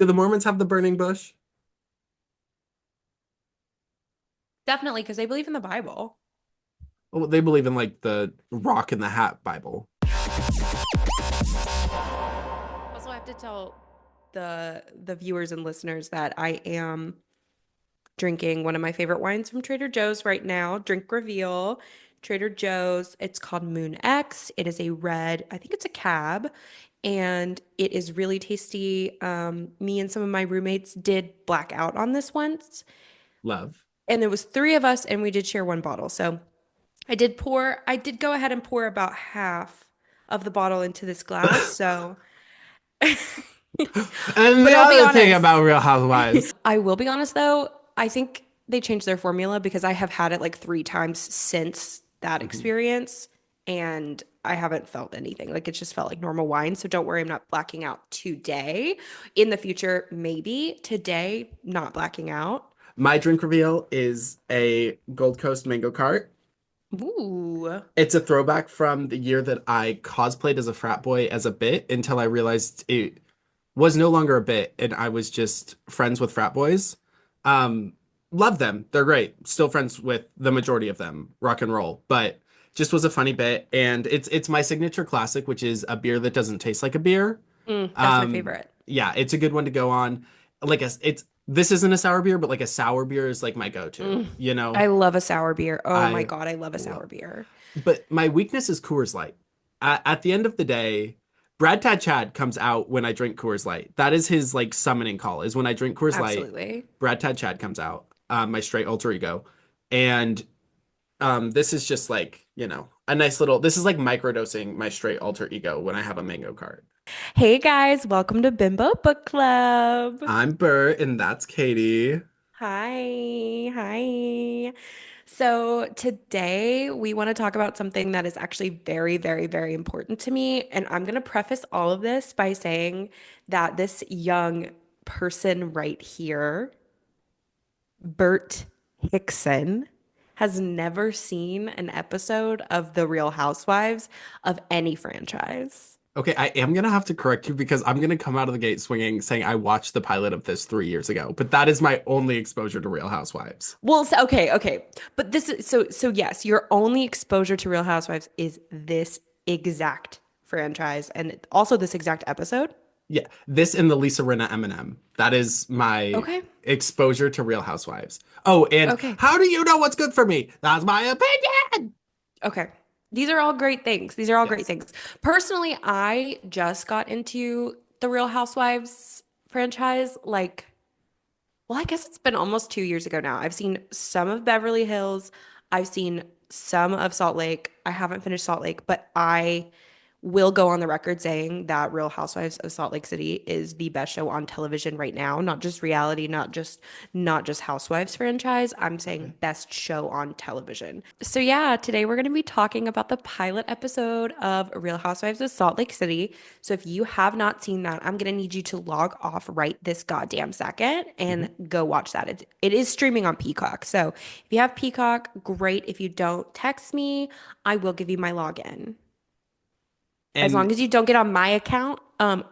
Do the Mormons have the burning bush? Definitely, because they believe in the Bible. Well, they believe in like the Rock in the Hat Bible. Also, I have to tell the viewers and listeners that I am drinking one of my favorite wines from Trader Joe's right now. Drink reveal. Trader Joe's. It's called Moon X. It is a red, I think it's a cab, and it is really tasty. Me and some of my roommates did black out on this once, Love. and there was three of us, and we did share one bottle. So I did go ahead and pour about half of the bottle into this glass. So, And but the I'll be other thing honest. about Real Housewives. I will be honest though, I think they changed their formula because I have had it like three times since that Mhm. experience and I haven't felt anything. Like it just felt like normal wine. So don't worry, I'm not blacking out today. In the future, maybe. Today, not blacking out. My drink reveal is a Gold Coast mango cart. Ooh. It's a throwback from the year that I cosplayed as a frat boy as a bit until I realized it was no longer a bit and I was just friends with frat boys. Um, love them. They're great. Still friends with the majority of them. Rock and roll. But just was a funny bit. And it's my signature classic, which is a beer that doesn't taste like a beer. That's my Um, favorite. yeah, it's a good one to go on. Like it's this isn't a sour beer, but like a sour beer is like my go-to, Mm. you I know? love a sour beer. Oh my I God, I love a love sour beer. but my weakness is Coors Light. At the end of the day, Brad Tad Chad comes out when I drink Coors Light. That is his like summoning call. Is when I drink Coors Light, Absolutely. Brad Tad Chad comes out, my straight alter ego, and this is just like a nice little. This is like microdosing my straight alter ego when I have a mango cart. Hey guys, welcome to Bimbo Book Club. I'm Bert, and that's Katie. Hi, hi. So today we want to talk about something that is actually very, very, very important to me. And I'm going to preface all of this by saying that this young person right here, Bert Hickson, has never seen an episode of The Real Housewives of any franchise. Okay, I am gonna have to correct you because I'm gonna come out of the gate swinging, saying I watched the pilot of this 3 years ago, but that is my only exposure to Real Housewives. Well, so, okay. But this is so yes, your only exposure to Real Housewives is this exact franchise and also this exact episode. Yeah, this and the Lisa Rinna Eminem. That is my Okay. exposure to Real Housewives. Oh, and Okay. how do you know what's good for me? That's my opinion. Okay. These are all great things. These are all great Yes. things. Personally, I just got into the Real Housewives franchise like well, I guess it's been almost 2 years ago now. I've seen some of Beverly Hills. I've seen some of Salt Lake. I haven't finished Salt Lake, but I will go on the record saying that Real Housewives of Salt Lake City is the best show on television right now. Not just reality, not just Housewives franchise. I'm saying Okay. best show on television. So yeah, today we're going to be talking about the pilot episode of Real Housewives of Salt Lake City. So if you have not seen that, I'm going to need you to log off right this goddamn second and Mhm. go watch that. It is streaming on Peacock. So if you have Peacock, great. If you don't, text me. I will give you my login. As And long as you don't get on my account, on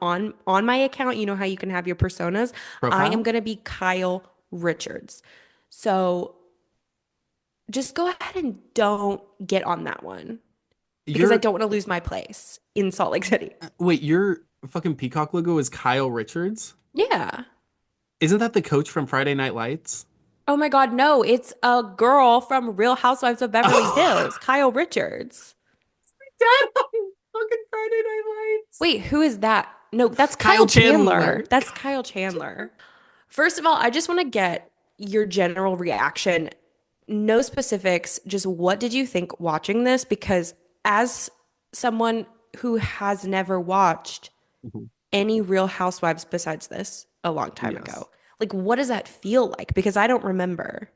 my account, you know how you can have your personas. I am profile? gonna be Kyle Richards. So just go ahead and don't get on that one because I Your don't want to lose my place in Salt Lake City. wait, your fucking peacock logo is Kyle Richards? Yeah. Isn't that the coach from Friday Night Lights? Oh my God, no, it's a girl from Real Housewives of Beverly Oh, Hills, Kyle Richards. Dad, fucking Friday Night Lights. Wait, who is that? No, that's Kyle Kyle Chandler. Chandler. That's Kyle Chandler. First of all, I just want to get your general reaction. No specifics, just what did you think watching this? Because as someone who has never watched Mhm. any Real Housewives besides this a long time Yes. ago, like what does that feel like? Because I don't remember.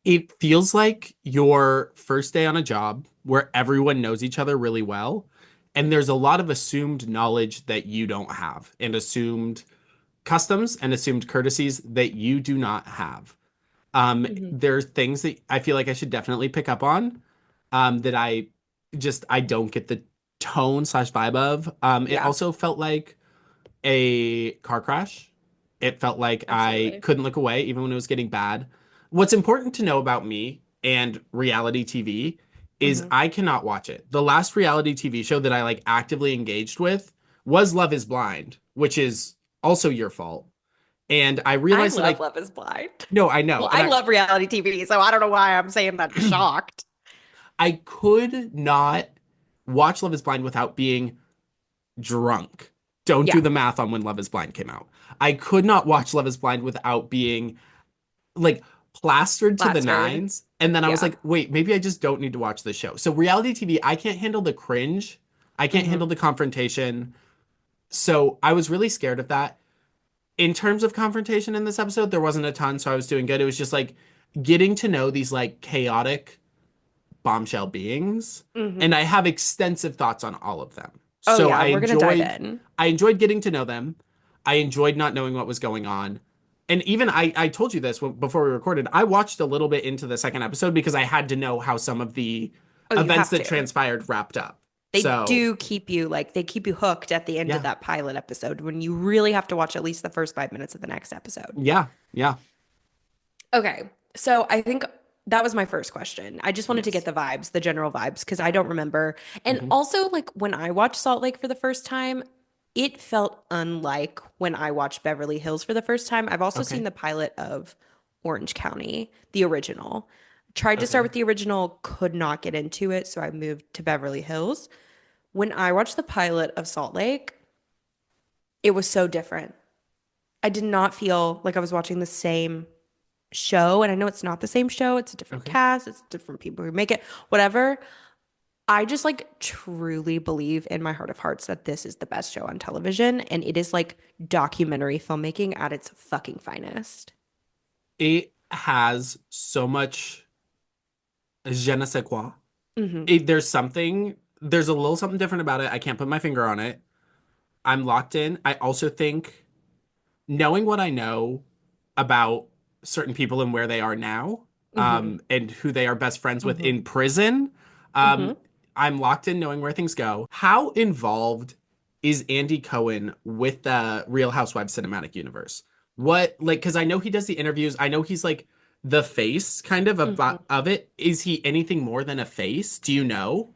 It feels like your first day on a job where everyone knows each other really well, and there's a lot of assumed knowledge that you don't have, and assumed customs and assumed courtesies that you do not have. Mhm. There's things that I feel like I should definitely pick up on, that I don't get the tone slash vibe of. It Yeah. also felt like a car crash It felt like I Absolutely. couldn't look away even when it was getting bad. What's important to know about me and reality TV is Hmm. I cannot watch it. The last reality TV show that I like actively engaged with was Love is Blind, which is also your fault. And I I realized that love I, Love is Blind. no, I know. Well, And I love reality TV, so I don't know why I'm saying that shocked. I could not watch Love is Blind without being drunk. Don't do Yeah, the math on when Love is Blind came out. I could not watch Love is Blind without being like plastered to the plastered. nines. And then I was Yeah. like, wait, maybe I just don't need to watch this show. So reality TV, I can't handle the cringe. I can't Hmm. handle the confrontation. So I was really scared of that. In terms of confrontation in this episode, there wasn't a ton, so I was doing good. It was just like getting to know these like chaotic bombshell beings. And Hmm. I have extensive thoughts on all of them. Oh So yeah, I we're gonna dive enjoyed in. I enjoyed getting to know them. I enjoyed not knowing what was going on. And even I told you this before we recorded. I watched a little bit into the second episode because I had to know how some of the Oh, you events have that to. transpired wrapped up. They So, do keep you like they keep you hooked at the end of yeah. that pilot episode when you really have to watch at least the first 5 minutes of the next episode. Yeah. Yeah. Okay. So I think that was my first question. I just wanted to get Yes. the vibes, the general vibes, because I don't remember. And Hmm. also, like when I watched Salt Lake for the first time, it felt unlike when I watched Beverly Hills for the first time. I've also seen Okay. the pilot of Orange County, the original. Tried to start Okay. with the original, could not get into it, so I moved to Beverly Hills. When I watched the pilot of Salt Lake, it was so different. I did not feel like I was watching the same show. And I know it's not the same show, it's a different Okay. cast, it's different people who make it, whatever. I just like truly believe in my heart of hearts that this is the best show on television. And it is like documentary filmmaking at its fucking finest. It has so much je ne sais quoi. Hmm. There's a little something different about it. I can't put my finger on it. I'm locked in. I also think knowing what I know about certain people and where they are now, Hmm. and who they are best friends with Hmm. in prison, um, Hmm. I'm locked in knowing where things go. How involved is Andy Cohen with the Real Housewives cinematic universe? What, like, because I know he does the interviews. I know he's like the face kind Hmm. of it. Is he anything more than a face? Do you know?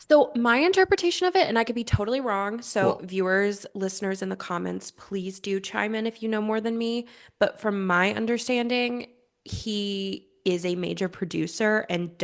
So, my interpretation of it, and I could be totally wrong. So, Cool. viewers, listeners in the comments, please do chime in if you know more than me. But from my understanding, he is a major producer and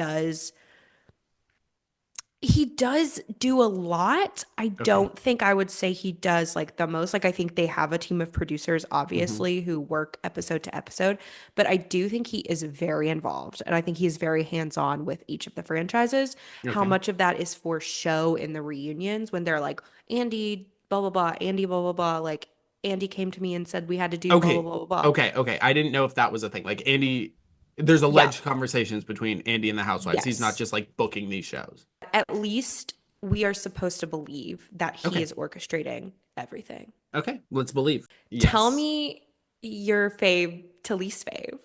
he does do a lot. I Okay. don't think I would say he does like the most. Like, I think they have a team of producers, Hmm. obviously, who work episode to episode. But I do think he is very involved. And I think he's very hands-on with each of the franchises. How Okay. much of that is for show in the reunions when they're like, Andy, blah, blah, blah, Andy, blah, blah, blah. Like, Andy came to me and said we had to do blah, blah, Okay. blah, blah, blah. Okay. Okay. I didn't know if that was a thing. Like Andy, there's Yeah. alleged conversations between Andy and the Housewives. He's not Yes. just like booking these shows. At least we are supposed to believe that he Okay. is orchestrating everything. Okay. Let's believe. Tell Yes. me your fave to least fave.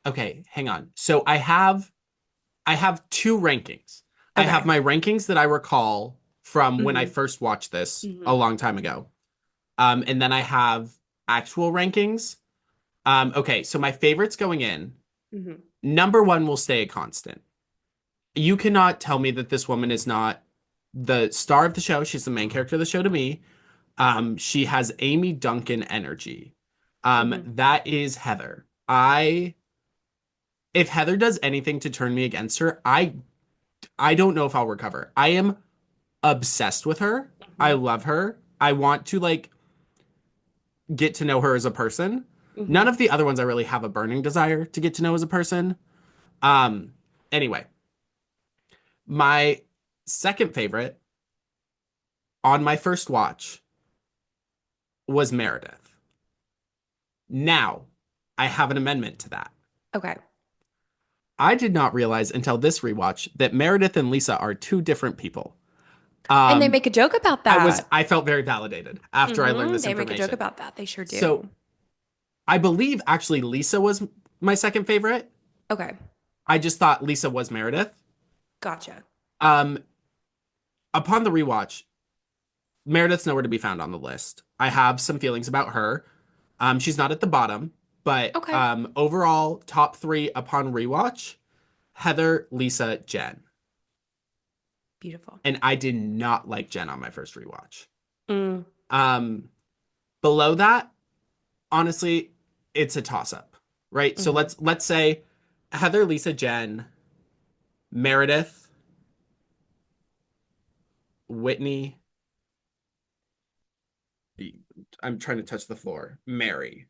Okay. Hang on. So I have two rankings. I have Okay. my rankings that I recall from when I Hmm. first watched this a Hmm. long time ago. And then I have actual rankings. Okay. So my favorites going in, Hmm. number one will stay a constant. You cannot tell me that this woman is not the star of the show. She's the main character of the show to me. She has Amy Duncan energy. Hmm. That is Heather. If Heather does anything to turn me against her, I don't know if I'll recover. I am obsessed with her. I Hmm. love her. I want to like get to know her as a person. None Hmm. of the other ones I really have a burning desire to get to know as a person. Um, anyway, my second favorite on my first watch was Meredith. Now, I have an amendment to that. Okay. I did not realize until this rewatch that Meredith and Lisa are two different people. And they Um, make a joke about that. I felt very validated after I learned this They make a joke information. about that. They sure So do. I believe actually Lisa was my second favorite. Okay. I just thought Lisa was Meredith. Gotcha. Um, upon the rewatch, Meredith's nowhere to be found on the list. I have some feelings about her. She's not at the bottom, but Okay. overall top three upon rewatch: Heather, Lisa, Jen. Beautiful. And I did not like Jen on my first rewatch. Mm, Um, Below that, honestly, it's a toss up, right? So hmm let's say Heather, Lisa, Jen, Meredith, Whitney. I'm trying to touch the floor. Mary.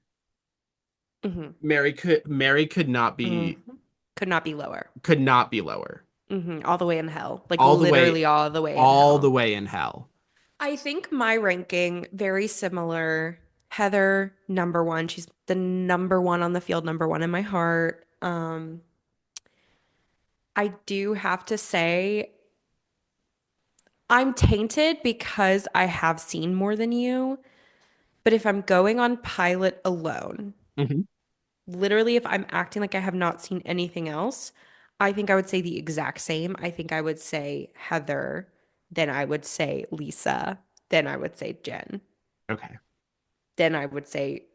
hmm Mary hmm Could not be lower. could not be lower. All the way in hell. Like All the way literally all the way in all the hell. way in hell. I think my ranking very similar. Heather, number one. She's the number one on the field, number one in my heart. I do have to say I'm tainted because I have seen more than you. But if I'm going on pilot alone, Mhm. literally, if I'm acting like I have not seen anything else, I think I would say the exact same. I think I would say Heather, then I would say Lisa, then I would say Jen, Okay. then I would say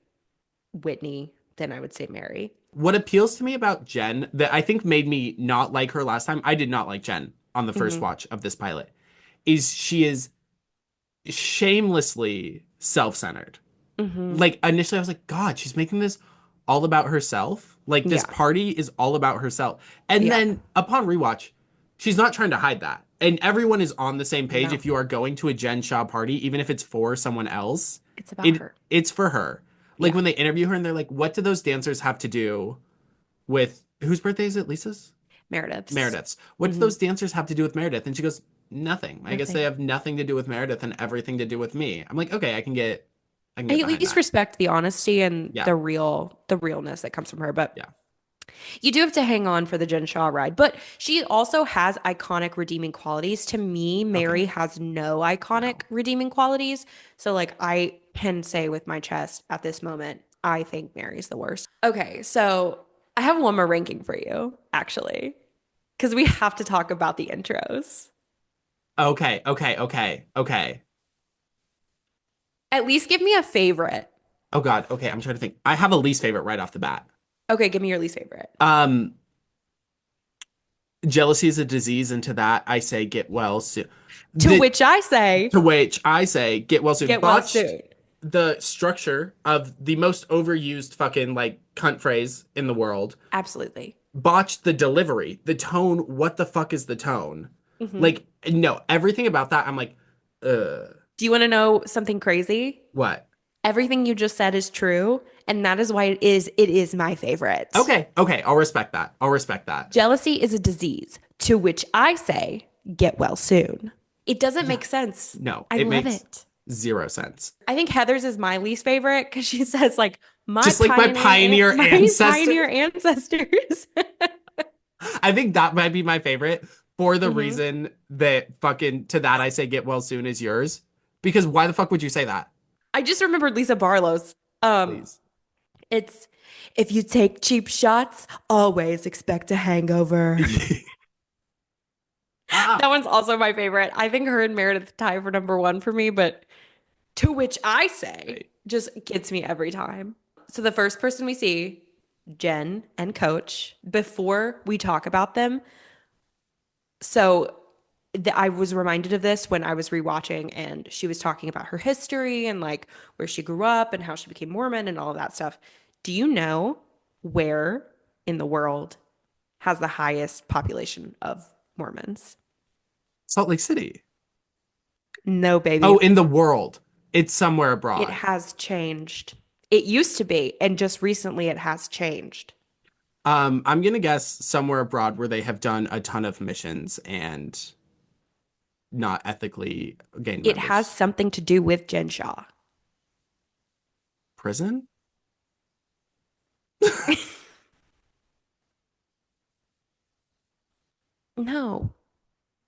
Whitney, then I would say Mary. What appeals to me about Jen that I think made me not like her last time, I did not like Jen on the first hmm watch of this pilot, is she is shamelessly self-centered. hmm Like initially I was like, God, she's making this all about herself. Like this Yeah. party is all about herself. And Yeah. then upon rewatch, she's not trying to hide that. And everyone is on the same page. No, If you are going to a Jen Shaw party, even if it's for someone else, it's about her. it's for her. Like Yeah. when they interview her and they're like, what do those dancers have to do with whose birthday is it? Lisa's? Meredith's. Meredith's. What do hmm those dancers have to do with Meredith? And she goes, nothing. I guess they Nothing. have nothing to do with Meredith and everything to do with me. I'm like, okay, I can I get at behind least that. respect the honesty and Yeah. the realness that comes from her. But Yeah. you do have to hang on for the Jen Shaw ride. But she also has iconic redeeming qualities. To me, Mary Okay. has no iconic No. redeeming qualities. So like I can say with my chest at this moment, I think Mary's the worst. Okay, so I have one more ranking for you, actually, because we have to talk about the intros. Okay. Okay. Okay. Okay. At least give me a favorite. Oh God. Okay. I'm trying to think. I have a least favorite right off the bat. Okay, give me your least favorite. Um, Jealousy is a disease, and to that I say get well soon. To The which I say, To which I say get well soon. get well Botched soon. the structure of the most overused fucking like cunt phrase in the world. Absolutely. Botched the delivery, the tone. What the fuck is the tone? hmm Like, no, everything about that, I'm like, Do you want to know something crazy? what? Everything you just said is true, and that is why it is my favorite. Okay, okay, I'll respect that. I'll respect that. Jealousy is a disease, to which I say, get well soon. It doesn't Yeah, make sense. no, I it love makes it. zero sense. I think Heather's is my least favorite because she says like Just like my pioneer my ancestor. pioneer ancestors. I think that might be my favorite for the hmm reason that fucking to that I say get well soon is yours. Because why the fuck would you say that? I just remembered Lisa Barlow's. Please. It's if you take cheap shots, always expect a hangover. Ah, That one's also my favorite. I think her and Meredith tie for number one for me, but to which I say right. just gets me every time. So the first person we see, Jen and Coach, before we talk about them. So I was reminded of this when I was rewatching, and she was talking about her history and like where she grew up and how she became Mormon and all of that stuff. Do you know where in the world has the highest population of Mormons? Salt Lake City. No, Oh, baby. in the world. It's somewhere It abroad. has changed. It used to be, and just recently it has changed. I'm gonna guess somewhere abroad where they have done a ton of missions and not ethically gained It has members. something to do with Jen Shaw. Prison? No,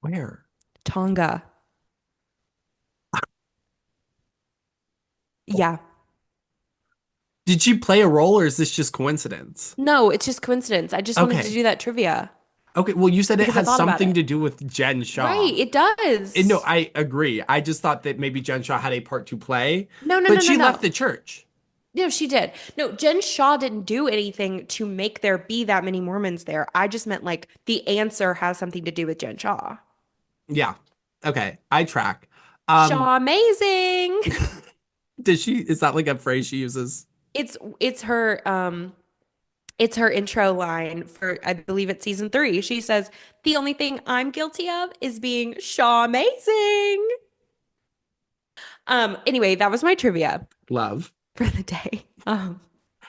Where? Tonga. Yeah. Did she play a role or is this just coincidence? No, it's just coincidence. I just wanted to Okay. do that trivia Okay, well, you said it because I has thought about something it. to do with Jen Right, Shaw. it And no, does. I agree. I just thought that maybe Jen Shaw had a part to play, No, no, but no, no, she left no. the church. No, she did. No, Jen Shaw didn't do anything to make there be that many Mormons there. I just meant like the answer has something to do with Jen Shaw. Yeah. Okay. I track. Um, Shaw amazing. does she, is that like a phrase she uses? It's her intro line for I believe it's season 3. She says, "The only thing I'm guilty of is being Shaw amazing." Anyway, that was my trivia Love. for the day.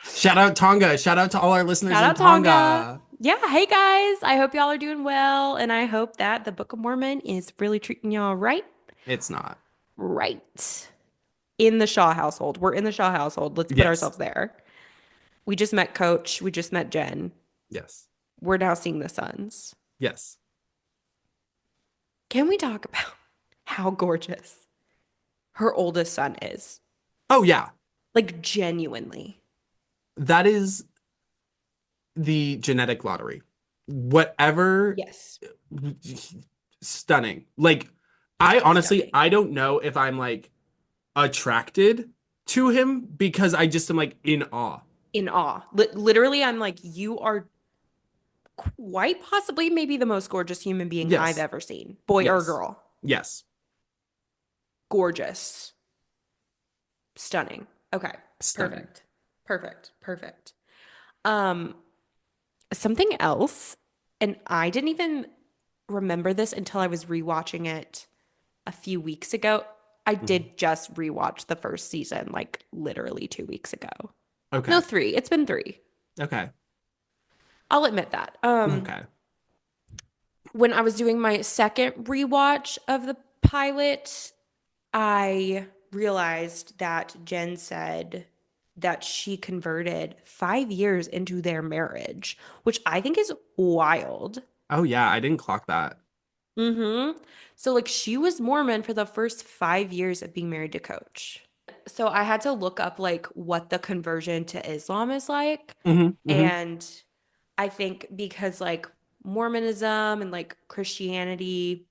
Shout out Tonga. Shout out to all our listeners Shout in out Tonga. Tonga. Yeah, hey guys. I hope y'all are doing well, and I hope that the Book of Mormon is really treating y'all right. It's not. Right. In the Shaw household. We're in the Shaw household. Let's put Yes. ourselves there. We just met Coach. We just met Jen. Yes. We're now seeing the sons. Yes. Can we talk about how gorgeous her oldest son is? Oh, yeah. Like, genuinely. That is the genetic lottery. Whatever, Yes. stunning. Like, I honestly, Stunning. I don't know if I'm like attracted to him because I just am like in awe. In awe. Literally, I'm like, you are quite possibly maybe the most gorgeous human being I've Yes. ever seen, boy or Yes. girl. Yes. Gorgeous. Stunning. Okay. Stunning. Perfect. Perfect. Perfect. Um, something else, and I didn't even remember this until I was rewatching it a few weeks ago. I Mhm. did just rewatch the first season, like literally 2 weeks ago. No, Okay. 3. It's been 3. Okay. I'll admit that. Okay. When I was doing my second rewatch of the pilot, I realized that Jen said that she converted 5 years into their marriage, which I think is wild. Oh yeah, I didn't clock that. Mm-hmm. So like she was Mormon for the first 5 years of being married to Coach. So I had to look up like what the conversion to Islam is like. Hmm. Hmm. And I think because like Mormonism and like Christianity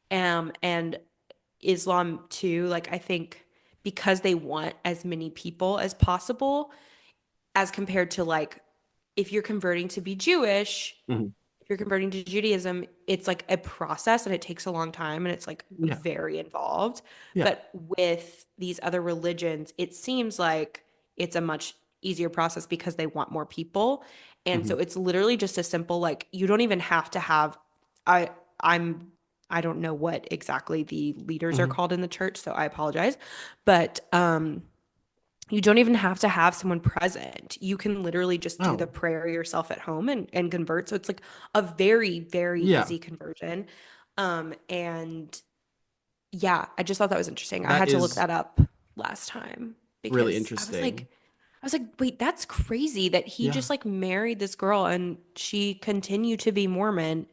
and Islam too, like I think because they want as many people as possible as compared to like if you're converting to be Jewish, Hmm. if you're converting to Judaism, it's like a process and it takes a long time and it's like Yeah. very involved. Yeah. But with these other religions, it seems like it's a much easier process because they want more people. And Hmm. so it's literally just a simple like you don't even have to have I I'm I don't know what exactly the leaders are Hmm. called in the church, so I apologize. But you don't even have to have someone present. You can literally just do the Oh, prayer yourself at home and convert. So it's like a very, very yeah. easy conversion. And yeah, I just thought that was interesting. I That had to look is that up last time really because interesting. I was like, wait, that's crazy that he Yeah. just like married this girl and she continued to be Mormon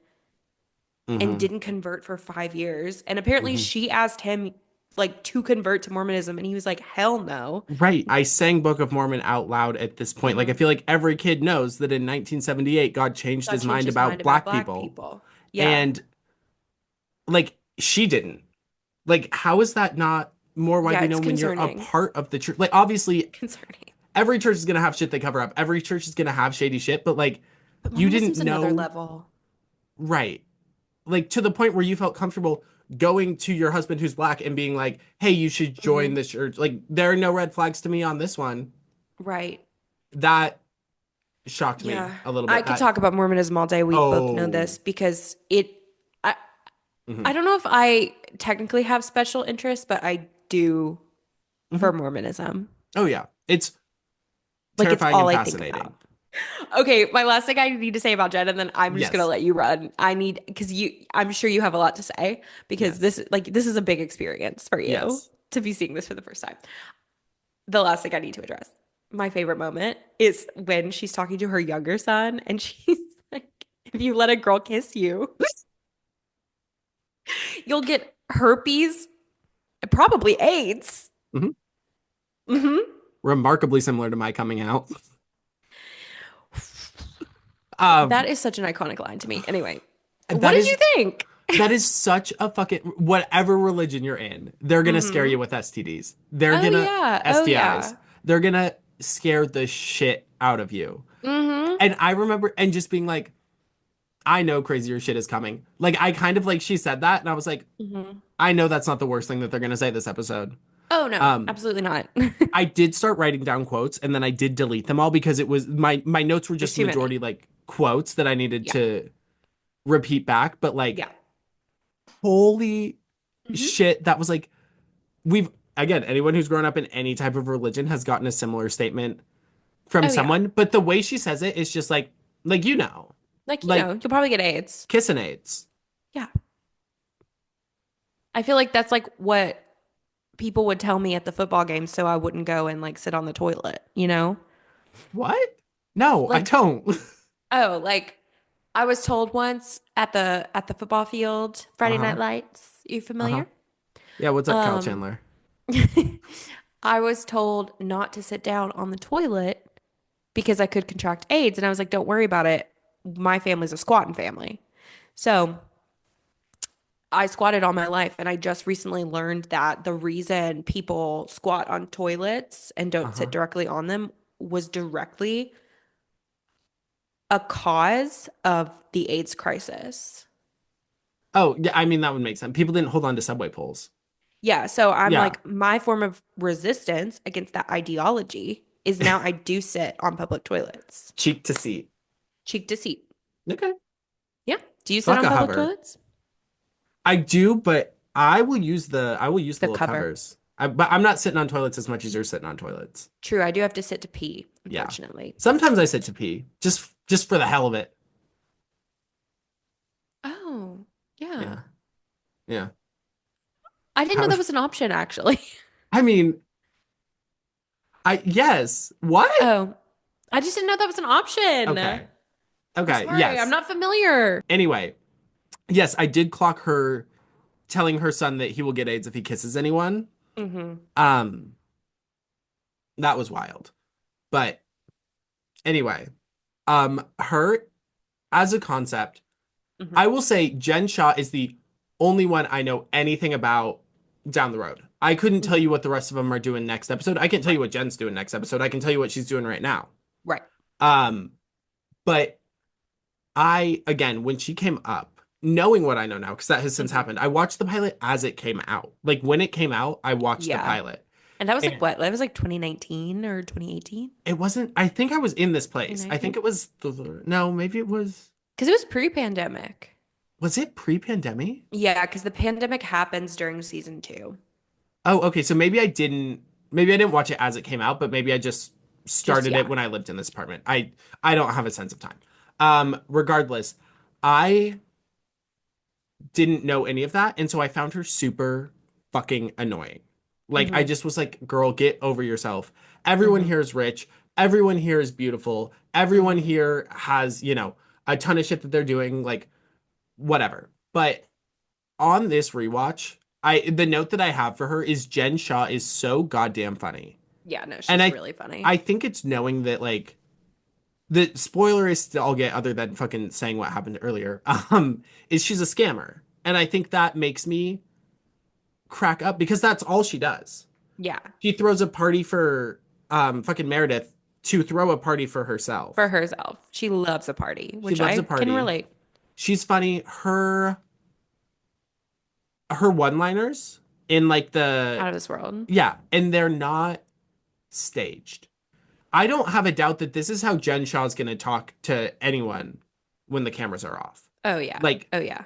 and Hmm. didn't convert for 5 years. And apparently Hmm. she asked him like to convert to Mormonism and he was like, hell no. Right. I sang Book of Mormon out loud at this point. Like, I Mhm. feel like every kid knows that in 1978, God changed God his changed mind his mind about about black black people. people. Yeah. And, like, she didn't. Like, how is that not more Yeah, widely it's known when you're a concerning. part of the church? Like, obviously, Concerning. every church is going to have shit they cover up, every church is going to have shady shit, but, like, But you didn't Mormonism's another know, level. right? Like, to the point where you felt comfortable going to your husband who's black and being like, hey, you should join Hmm. this church. Like, there are no red flags to me on this one. Right. That shocked me Yeah. a little I bit. could That, talk about Mormonism all day. We both know oh, this because I hmm, I don't know if I technically have special interest, but I do hmm, for Mormonism. oh, yeah. It's Like it's terrifying all and I think fascinating. about. Okay, my last thing I need to say about Jen, and then I'm just gonna Yes. let you run. I need because I'm sure you have a lot to say because Yes. this is a big experience for you Yes. to be seeing this for the first time. The last thing I need to address. My favorite moment is when she's talking to her younger son and she's like, if you let a girl kiss you, you'll get herpes, probably AIDS. Hmm. Hmm. Remarkably similar to my coming out. Um, That is such an iconic line to me. Anyway, what that did you is think? that is such a fucking whatever religion you're in, they're gonna scare Hmm. you with STDs. They're Oh gonna yeah. Oh STIs. yeah. they're gonna scare the shit out of you. Mm-hmm. And I remember and just being like, I know crazier shit is coming. Like I kind of like she said that and I was like, Mm-hmm. I know that's not the worst thing that they're gonna say this episode. Oh no, Um, absolutely not. I did start writing down quotes and then I did delete them all because it was my notes were There's just too many. majority like quotes that I needed Yeah. to repeat back. But like, Yeah. holy Hmm. shit, that was like we've again, anyone who's grown up in any type of religion has gotten a similar statement from Oh yeah. someone, but the way she says it is just like Like, like you'll probably get AIDS. kissing aids. Yeah. I feel like that's like what people would tell me at the football game so I wouldn't go and like sit on the toilet, you know? What? No, I Like, don't. oh, like I was told once at the football field, Friday Night Uh-huh. Lights. You Uh-huh. familiar? Yeah, what's up, Kyle Um, Chandler? I was told not to sit down on the toilet because I could contract AIDS. And I was like, don't worry about it. My family's a squatting family. So I squatted all my life. And I just recently learned that the reason people squat on toilets and don't sit Uh-huh. directly on them was directly a cause of the AIDS crisis. Oh, yeah, I mean that would make sense. People didn't hold on to subway poles. Yeah. So I'm Yeah, like, my form of resistance against that ideology is now I do sit on public toilets, cheek to seat. cheek to seat. Okay. Yeah. Do you sit Fuck on a public hover. toilets? I do, but I will use the The little cover. covers. But I'm not sitting on toilets as much as you're sitting on toilets. True, I do have to sit to pee, Yeah. unfortunately. Sometimes I sit to pee, just for the hell of it. Oh, yeah. Yeah. Yeah. I didn't know How, that was an option, actually. I mean, I yes. What? Oh, I just didn't know that was an option. Okay. I'm Okay. sorry, I'm Yes. not familiar. Anyway, yes, I did clock her telling her son that he will get AIDS if he kisses anyone. Hmm. Um, that was wild. But anyway, her as a concept, Hmm. I will say Jen Shaw is the only one I know anything about down the road. I couldn't tell Hmm. you what the rest of them are doing next episode. I can't tell you Right, what Jen's doing next episode. I can tell you what she's doing right now. right. Um, but I, again, when she came up, knowing what I know now, because that has since Hmm. happened, I watched the pilot as it came out. Like when it came out, I watched the Yeah. pilot. And that was like And what? That was like 2019 or 2018? it wasn't, I think I was in this place. I think 2019? it was no, maybe it Because it was pre-pandemic. was it pre-pandemic? Yeah, because the pandemic happens during season two. Oh, okay. So maybe I didn't watch it as it came out, but maybe I just Just, started it yeah. when I lived in this apartment. I don't have a sense of time. Regardless, I didn't know any of that, and so I found her super fucking annoying. Like I Hmm. just was like, girl, get over yourself. Everyone Hmm. here is rich. Everyone here is beautiful. Everyone Hmm. here has, a ton of shit that they're doing, like whatever. But on this rewatch, the note that I have for her is Jen Shaw is so goddamn funny. Yeah, no, And she's I really funny. I think it's knowing that like the spoiler is that I'll get other than fucking saying what happened earlier, is she's a scammer. And I think that makes me crack up because that's all she does. Yeah, She throws a party for fucking Meredith to throw a party for for herself. herself. She loves a party, She which loves I a can party. relate. She's funny. Her one-liners in like Out the of this world. yeah, and they're not staged. I don't have a doubt that this is how Jen Shaw's going to talk to anyone when the cameras are off. Oh yeah. Like, Oh yeah.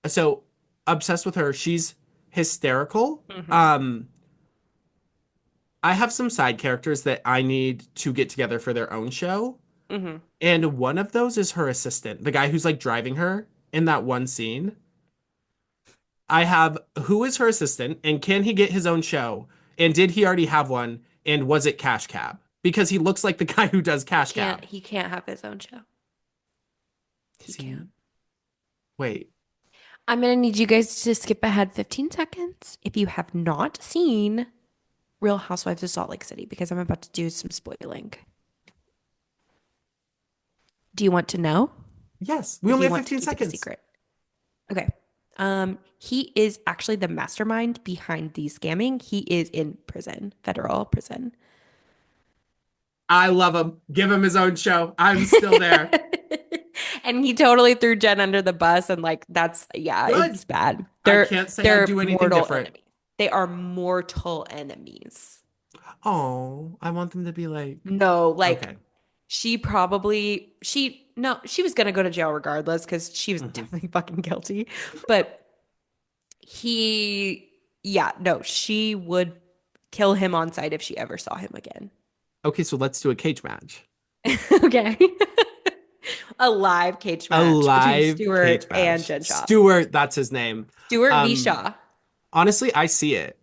so obsessed with her. She's hysterical. Hmm. I have some side characters that I need to get together for their own show. Hmm. And one of those is her assistant, the guy who's like driving her in that one scene. I have who is her assistant and can he get his own show? And did he already have one? And was it Cash Cab? Because he looks like the guy who does He Cash can't. Cab. He can't have his own show. He Is he? can't. Wait. I'm gonna need you guys to skip ahead 15 seconds if you have not seen Real Housewives of Salt Lake City because I'm about to do some spoiling. Do you want to know, Yes, we or do only you have want to 15 keep it a seconds. secret? Okay. He is actually the mastermind behind the scamming. He is in prison, federal prison. I love him. Give him his own show. I'm still there. And he totally threw Jen under the bus and like that's yeah, Good. it's bad. I They're can't say I'd they're do anything mortal different. enemies. They are mortal enemies. Oh, I want them to be like, No, like okay. she probably she no, she was gonna go to jail regardless because she was Hmm. definitely fucking guilty. But he yeah, no, she would kill him on sight if she ever saw him again. Okay, so let's do a cage match. Okay. A live cage A match between live cage Stewart and match. Jen Shaw. Stuart, that's his name. Stewart v. Um, Shaw. honestly, I see it.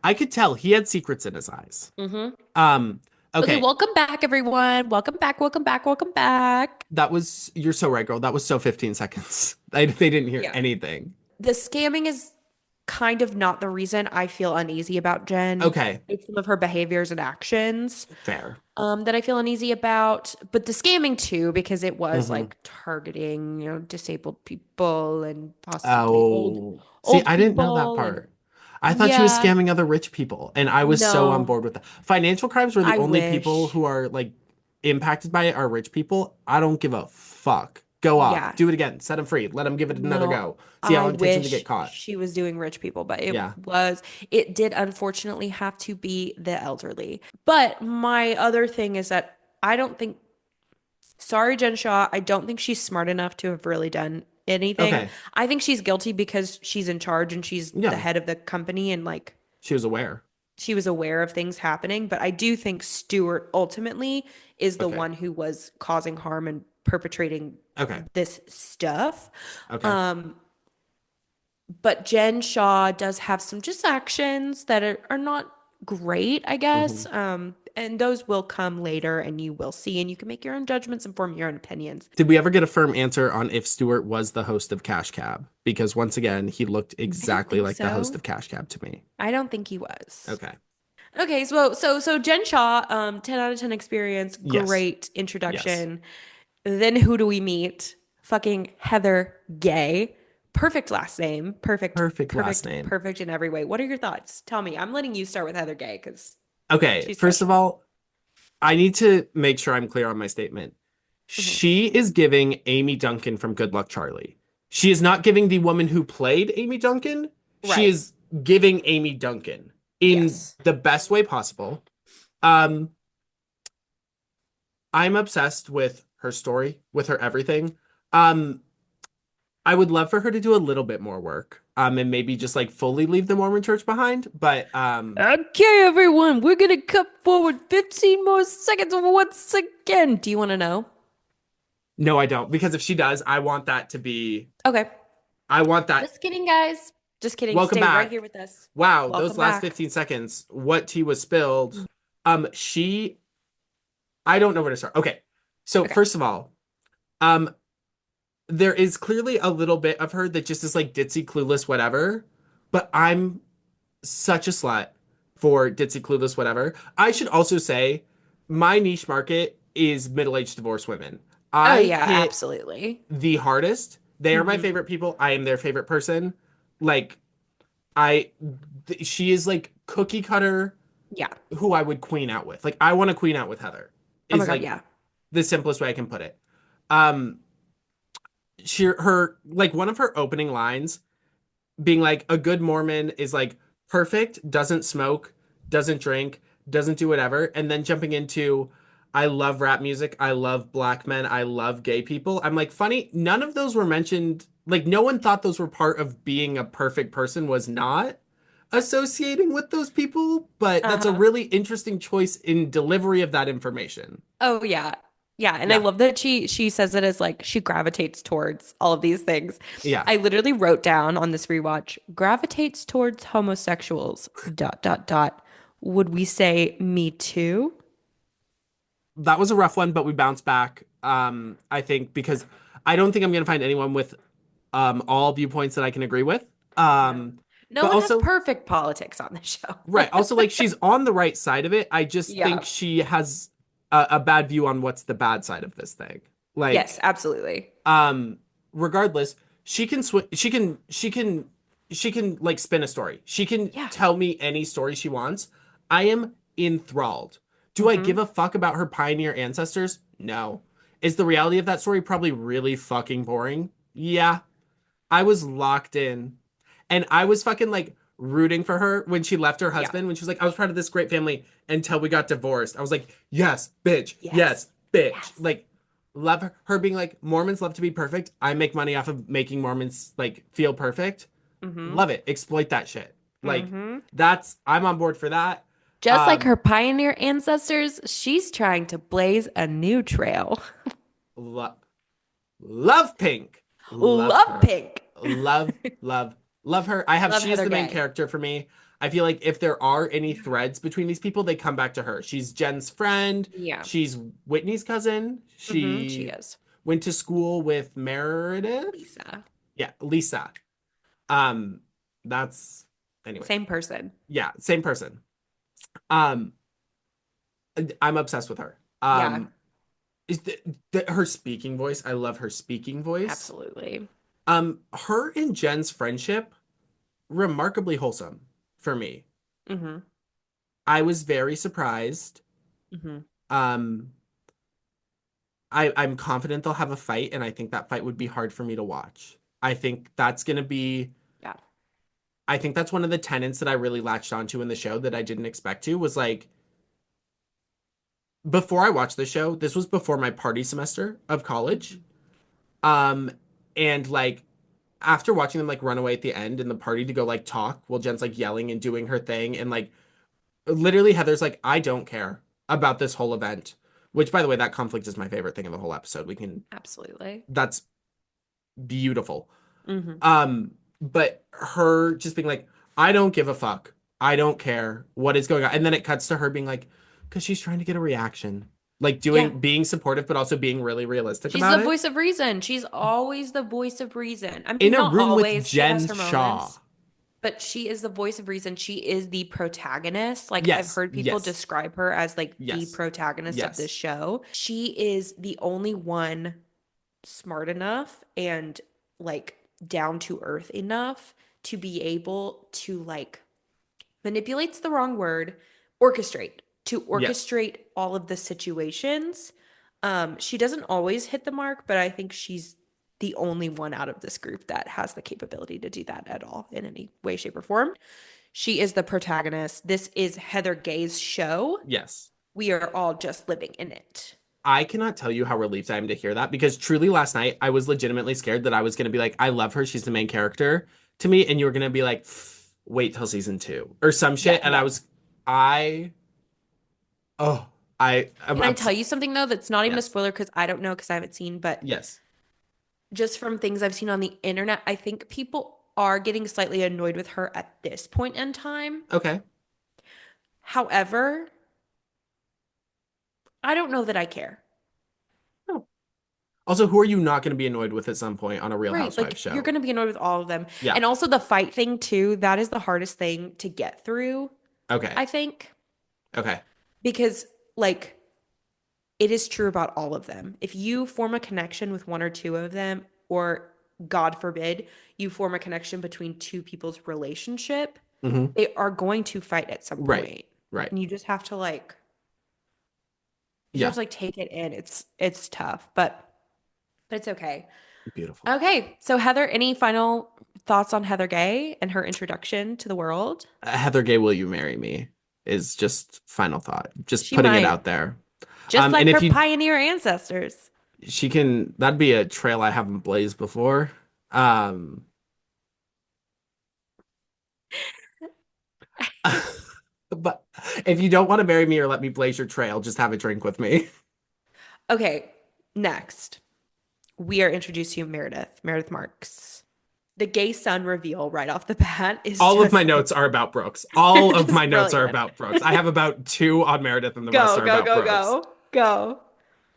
I could tell he had secrets in his eyes. Hmm. Um, Okay, okay, welcome back, everyone. Welcome back, welcome back, welcome back. that was, you're so right, girl. That was so 15 seconds. They didn't hear Yeah. anything. The scamming is kind of not the reason I feel uneasy about Jen. Okay, It's some of her behaviors and actions fair. that I feel uneasy about. But the scamming too, because it was Hmm. like targeting, disabled people and possibly old Oh, see, old I didn't know that people. And part. I thought she was yeah, scamming other rich people, and I was so on no, board with that. Financial crimes where the I only people wish. who are like impacted by it are rich people. I don't give a fuck. Go off, Yeah. do it again, set him free, let him give it another No, go. See how I long it takes him to get wish caught. she was doing rich people, but Yeah. it did unfortunately have to be the elderly. But my other thing is that I don't think, sorry, Jen Shaw, I don't think she's smart enough to have really done anything. Okay. I think she's guilty because she's in charge and she's the Yeah, head of the company and like she was aware. she was aware of things happening. But I do think Stewart ultimately is the Okay. one who was causing harm and perpetrating Okay. this stuff. Okay. Um, but Jen Shaw does have some just actions that are not great, I Hmm. guess. And those will come later and you will see, and you can make your own judgments and form your own opinions. Did we ever get a firm answer on if Stewart was the host of Cash Cab? Because once again, he looked I don't exactly think like the host so. of Cash Cab to me. I don't think he was. Okay. Okay, so Jen Shaw, 10 out of 10 experience, Yes. great Yes. introduction. Then who do we meet? Fucking Heather Gay. Perfect last name. Perfect, Perfect last perfect, name. perfect in every way. What are your thoughts? Tell me. I'm letting you start with Heather Gay because Okay. she's First of special. all, I need to make sure I'm clear on my statement. Mhm. She is giving Amy Duncan from Good Luck Charlie. She is not giving the woman who played Amy Duncan. She Right. is giving Amy Duncan in Yes. the best way possible. Um, I'm obsessed with her story, with her everything. Um, I would love for her to do a little bit more work. And maybe just like fully leave the Mormon church behind. But Okay, everyone, we're gonna cut forward 15 more seconds once again. Do you want to know? no, I don't. Because if she does, Okay. I want that. Just kidding, guys. Just kidding. Welcome Stay right here back. with us. Wow, those Welcome last back. 15 seconds, what tea was spilled. She, I don't know where to start. Okay. So Okay. first of all, um, there is clearly a little bit of her that just is like ditzy, clueless, whatever. But I'm such a slut for ditzy, clueless, whatever. I should also say my niche market is middle-aged divorced women. Oh, I yeah, hit absolutely. the hardest. They are my Hmm. favorite people. I am their favorite person. Like I, she is like cookie cutter Yeah. who I would queen out with. Like I want to queen out with Heather. Oh my Is God, like yeah. the simplest way I can put it. Um, her like one of her opening lines being like a good Mormon is like perfect, doesn't smoke, doesn't drink, doesn't do whatever, and then jumping into I love rap music, I love black men, I love gay people. I'm like, funny, none of those were mentioned. Like, no one thought those were part of being a perfect person, was not associating with those people, but that's a Uh-huh. really interesting choice in delivery of that information. Oh yeah. Yeah, and I Yeah, love that she says it as like she gravitates towards all of these things. yeah. I literally wrote down on this rewatch, gravitates towards homosexuals, dot dot dot. Would we say me too? That was a rough one, but we bounced back. I think because I don't think I'm gonna find anyone with all viewpoints that I can agree with. No. No But one has also, perfect politics on this show. right, also like she's on the right side of it. I just think Yeah. she has a bad view on what's the bad side of this thing. Yes, Like, absolutely. um, regardless, she can like spin a story. She can Yeah. tell me any story she wants. I am enthralled Do I give a fuck about her pioneer ancestors? No. Is the reality of that story probably really fucking boring? Yeah. I was locked in. And I was fucking like rooting for her when she left her Yeah. husband, when she was like, I was part of this great family until we got divorced. I was like, yes, bitch. Yes. Yes, bitch. Yes. Like, love her. Her being like, Mormons love to be perfect. I make money off of making Mormons like feel perfect. Mm-hmm. Love it. Exploit that shit. Like, Mm-hmm. I'm on board for that. Just like Um, her pioneer ancestors, she's trying to blaze a new trail. lo- Love Pink. Love Love her. Pink. Love, love, love her. I have, Love she is Heather the main Gay. character for me. I feel like if there are any threads between these people, they come back to her. She's Jen's friend. Yeah. She's Whitney's cousin. She She is. went to school with Meredith. Lisa. Yeah, Lisa. Um, that's anyway. Same person. Yeah, same person. Um, I'm obsessed with her. Yeah, Is her speaking voice? I love her speaking voice. absolutely. Her and Jen's friendship, remarkably wholesome for me. Mm-hmm. I was very surprised. Mm-hmm. Um, I'm confident they'll have a fight, and I think that fight would be hard for me to watch. I think that's gonna be, Yeah. I think that's one of the tenets that I really latched onto in the show that I didn't expect to, was like, before I watched the show, this was before my party semester of college. Mhm. Um, and like after watching them like run away at the end in the party to go like talk while Jen's like yelling and doing her thing, and like literally Heather's like, I don't care about this whole event. Which, by the way, that conflict is my favorite thing in the whole episode. We can, Absolutely. that's beautiful. Mm-hmm. But her just being like, I don't give a fuck. I don't care what is going on. And then it cuts to her being like, because she's trying to get a reaction. Like Yeah. being supportive, but also being really realistic She's the about it. voice of reason. She's always the voice of reason. I In mean, a not room with always. She has Jen her Shaw. moments, but she is the voice of reason. She is the protagonist. Like, I've Yes, heard people yes, describe her as like the yes, protagonist of this yes, show. She is the only one smart enough and like down to earth enough to be able to like manipulate's the wrong word, orchestrate, to yes. orchestrate all of the situations. She doesn't always hit the mark, but I think she's the only one out of this group that has the capability to do that at all in any way, shape, or form. She is the protagonist. This is Heather Gay's show. Yes. We are all just living in it. I cannot tell you how relieved I am to hear that, because truly last night I was legitimately scared that I was going to be like, I love her. She's the main character to me. And you were going to be like, wait till season two or some Yeah, shit. And no. I, oh, I'm Can I ups tell you something though that's not even a Yes. spoiler because I don't know because I haven't seen, but Yes. just from things I've seen on the internet, I think people are getting slightly annoyed with her at this point in time. Okay. However, I don't know that I care. Oh. Also, who are you not going to be annoyed with at some point on a Real Right. Housewives Like you're show? going to be annoyed with all of them. Yeah. And also the fight thing too, that is the hardest thing to get through, Okay. I think, Okay. because like it is true about all of them. If you form a connection with one or two of them, or God forbid, you form a connection between two people's relationship, Hmm. they are going to fight at some Right. point. Right. And you just have to like you just have Yeah. to like take it in. It's tough, but it's okay. Beautiful. Okay. So Heather, any final thoughts on Heather Gay and her introduction to the world? Heather Gay, will you marry me? Is just final thought. Just She putting it might, out there. just And like her if you pioneer ancestors. she can, that'd be a trail I haven't blazed before. Um, but if you don't want to marry me or let me blaze your trail, just have a drink with me. Okay, next. We are introduced to Meredith Marks. The gay son reveal right off the bat is All of my just notes are about Brooks. they're All of my just notes are brilliant. about Brooks. I have about two on Meredith, and the rest Go, are go, about go, Brooks. go, go.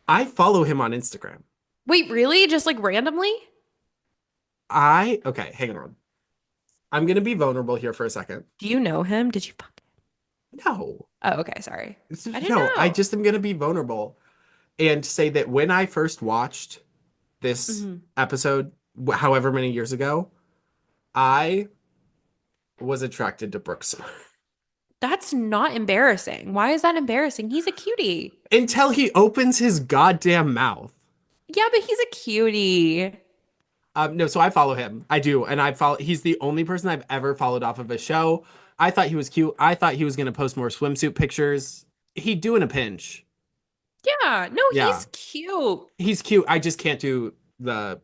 I follow him on Instagram. Wait, really? Just like randomly? Okay, hang on. I'm gonna be vulnerable here for a second. Do you know him? Did you fuck? No, Oh, okay, sorry. I didn't no, I know. just am gonna be vulnerable and say that when I first watched this Mhm. episode, however many years ago, I was attracted to Brooks Smart. That's not embarrassing. Why is that embarrassing? He's a cutie. Until he opens his goddamn mouth. Yeah, but he's a cutie. No, so I follow him. I do, and I follow. He's the only person I've ever followed off of a show. I thought he was cute. I thought he was gonna post more swimsuit pictures. He'd do in a pinch. Yeah, no, Yeah, he's cute. he's cute. I just can't do the.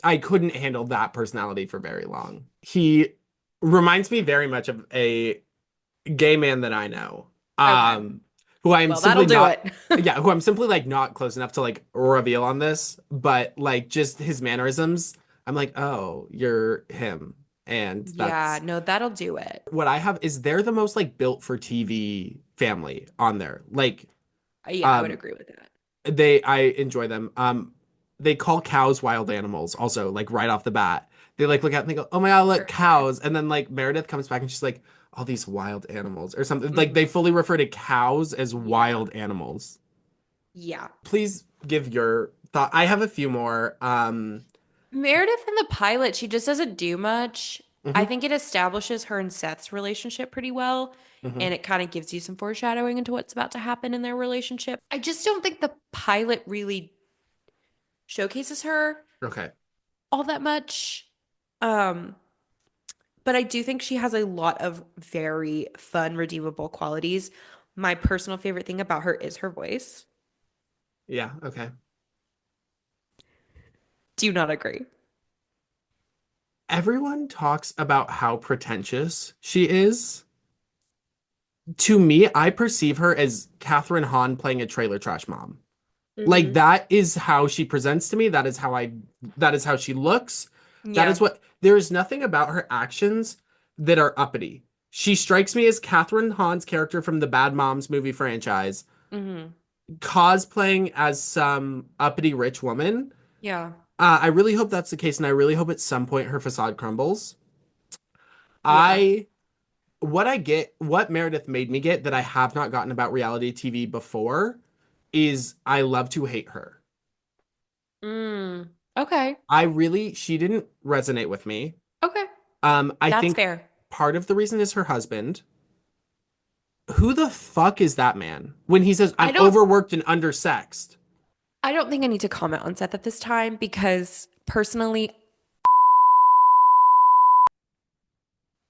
I couldn't handle that personality for very long. He reminds me very much of a gay man that I know. Okay. Um, who I am Well, that'll simply do not. it. Yeah, who I'm simply like not close enough to like reveal on this, but like just his mannerisms. I'm like, oh, you're him. And Yeah, that's no, that'll do it. what I have is they're the most like built for TV family on there. Like, Yeah, I would um, agree with that. I enjoy them. They call cows wild animals also, like right off the bat. They like look at it and they go, oh my God, look, For sure. cows. And then like Meredith comes back and she's like, all these wild animals or something. Like they Hmm. fully refer to cows as Yeah. wild animals. Yeah. Please give your thought. I have a few more. Meredith in the pilot, she just doesn't do much. I Mhm, think it establishes her and Seth's relationship pretty well, mhm. and it kind of gives you some foreshadowing into what's about to happen in their relationship. I just don't think the pilot really showcases her Okay. all that much. Um, but I do think she has a lot of very fun, redeemable qualities. My personal favorite thing about her is her voice. Yeah, okay. Do you not agree? Everyone talks about how pretentious she is. To me, I perceive her as Catherine Hahn playing a trailer trash mom. Like Hmm. that is how she presents to me. That is how she looks. That is Yeah. what there is nothing about her actions that are uppity. She strikes me as Catherine Hahn's character from the Bad Moms movie franchise, Hmm. cosplaying as some uppity rich woman. Yeah. I really hope that's the case, and I really hope at some point her facade crumbles. Yeah. I what I get, what Meredith made me get that I have not gotten about reality TV before is I love to hate her. Mm. Okay. She didn't resonate with me. Okay. I That's think fair. part of the reason is her husband. Who the fuck is that man? When he says I I'm don't overworked and undersexed. I don't think I need to comment on Seth at this time because personally,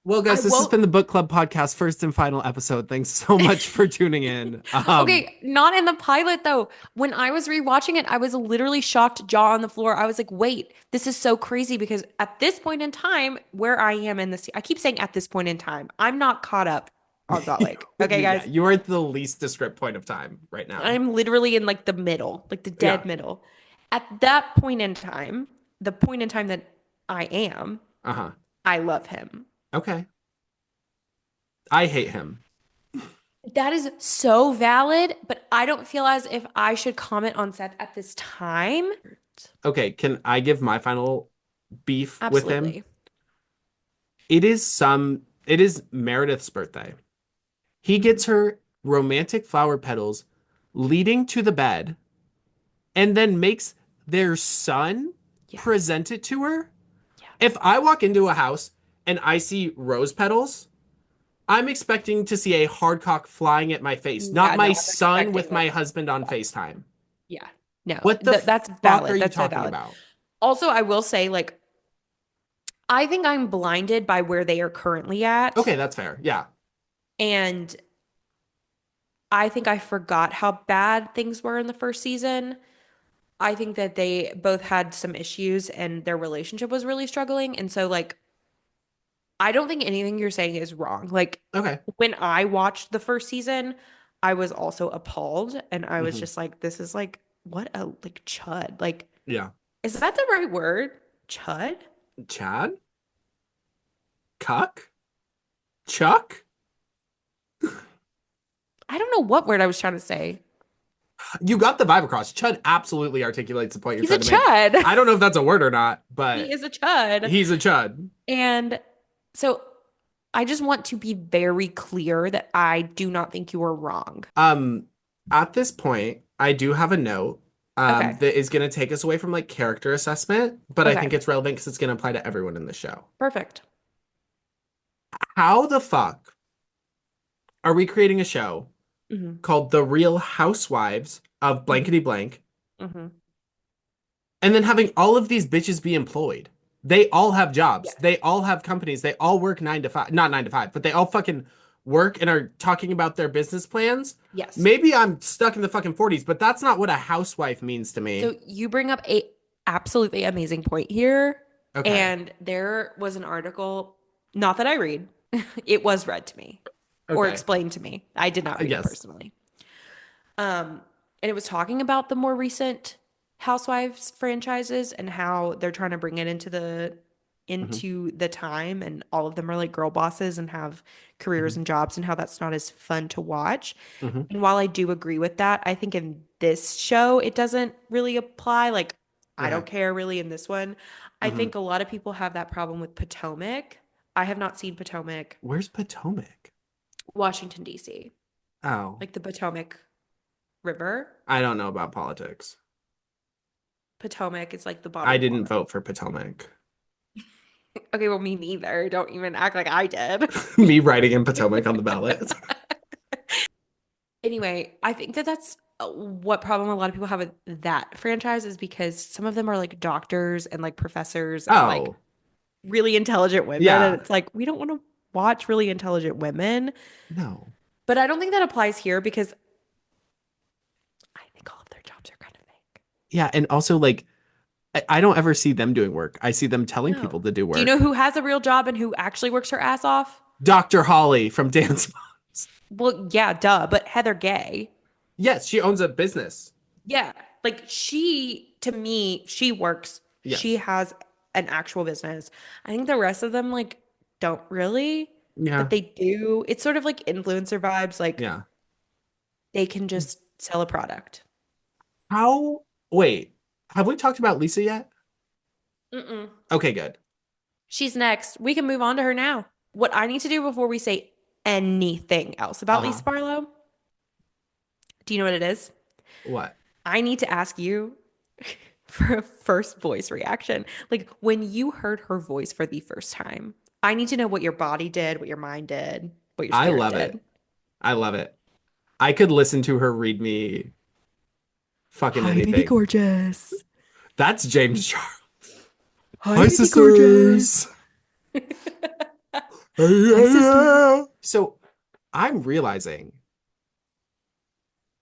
Well, I guys, this has won't. been the Book Club podcast, first and final episode. Thanks so much for tuning in. Okay, not in the pilot though. When I was rewatching it, I was literally shocked, jaw on the floor. I was like, wait, this is so crazy because at this point in time, where I am in I keep saying at this point in time, I'm not caught up on Salt Lake. Okay, Yeah, guys, you're at the least descript point of time right now. I'm literally in like the middle, like the Yeah. dead middle. At that point in time, the point in time that I am, Uh-huh. I love him. Okay. I hate him. That is so valid, but I don't feel as if I should comment on Seth at this time. Okay, can I give my final beef with him? Absolutely. It is Meredith's birthday. He Mhm. gets her romantic flower petals leading to the bed and then makes their son Yes. present it to her. If Yes. I walk into a house and I see rose petals, I'm expecting to see a hardcock flying at my face, not Yeah, my no, I'm son expecting with like, my husband on FaceTime. yeah, no, What the that's fuck are valid. you That's so talking valid. about? Also, I will say, like, I think I'm blinded by where they are currently at. Okay, that's fair. Yeah. And I think I forgot how bad things were in the first season. I think that they both had some issues and their relationship was really struggling. And so, like, I don't think anything you're saying is wrong. Like Okay. when I watched the first season, I was also appalled and I was Hmm. just like, this is like what a like chud. Like, Yeah. is that the right word? Chud? Chad? Cuck? Chuck? I don't know what word I was trying to say. You got the vibe across. Chud absolutely articulates the point you're He's a trying to make. chud. I don't know if that's a word or not, He but is a chud. he's a chud. And so I just want to be very clear that I do not think you are wrong. Um, at this point, I do have a note Okay. that is going to take us away from like character assessment, but I think Okay. it's relevant because it's going to apply to everyone in the show. Perfect. How the fuck? Are we creating a show Hmm. called The Real Housewives of Hmm. Blankety Blank Hmm. and then having all of these bitches be employed? They all have jobs. Yes. They all have companies. They all work 9 to 5, not 9 to 5, but they all fucking work and are talking about their business plans. Yes. Maybe I'm stuck in the fucking 40s, but that's not what a housewife means to me. So you bring up a absolutely amazing point here. Okay. And there was an article, not that I read, it was read to me or Okay. explained to me. I did not read it Yes. personally. And it was talking about the more recent Housewives franchises and how they're trying to bring it Hmm. into the time, and all of them are like girl bosses and have careers Hmm. and jobs, and how that's not as fun to watch. Hmm. And while I do agree with that, I think in this show it doesn't really apply. Like, I Okay. don't care really in this one. I Hmm. think a lot of people have that problem with Potomac. I have not seen Potomac, Where's Potomac? Washington, D.C., Oh, like the Potomac River. I don't know about politics. Potomac is like the I bottled didn't water. vote for Potomac. Okay, well, me neither. Don't even act like I did. Me writing in Potomac on the ballot. Anyway, I think that that's what problem a lot of people have with that franchise is because some of them are like doctors and like professors and like Oh, really intelligent women. And yeah. it's like, we don't want to watch really intelligent women. No. But I don't think that applies here because I think all of their jobs are kind of fake. Yeah, and also like I don't ever see them doing work. I see them telling No. people to do Do you know work. who has a real job and who actually works her ass off? Dr. Holly from Dance Moms. Well, yeah, duh, but Heather Gay. Yes, she owns a business. Yeah. Like she, to me, she works. She Yes. has an actual business. I think the rest of them like don't really, but Yeah. they do. It's sort of like influencer vibes. Like Yeah. they can just sell a product. How, wait, have we talked about Lisa yet? Mm-mm. Okay, good. She's next. We can move on to her now. What I need to do before we say anything else about Uh-huh. Lisa Barlow, do you know what it is? What? I need to ask you for a first voice reaction. Like when you heard her voice for the first time, I need to know what your body did, what your mind did, what your I spirit love it. did. I love it. I could listen to her read me fucking Hi, baby anything. gorgeous. That's James Charles. Hi, Hi, baby gorgeous. sisters. Hi, sister. So I'm realizing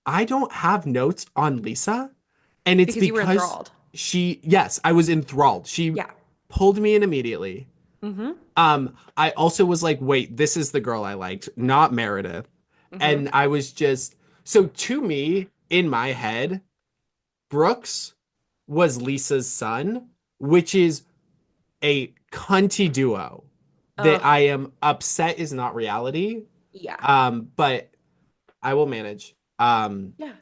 I don't have notes on Lisa, and it's Because you were because enthralled. yes, I was enthralled. She Yeah. pulled me in immediately. Mm-hmm. I also was like, wait, this is the girl I liked, not Meredith. Mm-hmm. And I was just, so to me, in my head, Brooks was Lisa's son, which is a cunty duo that Ugh. I am upset is not reality. Yeah. But I will manage. Yeah.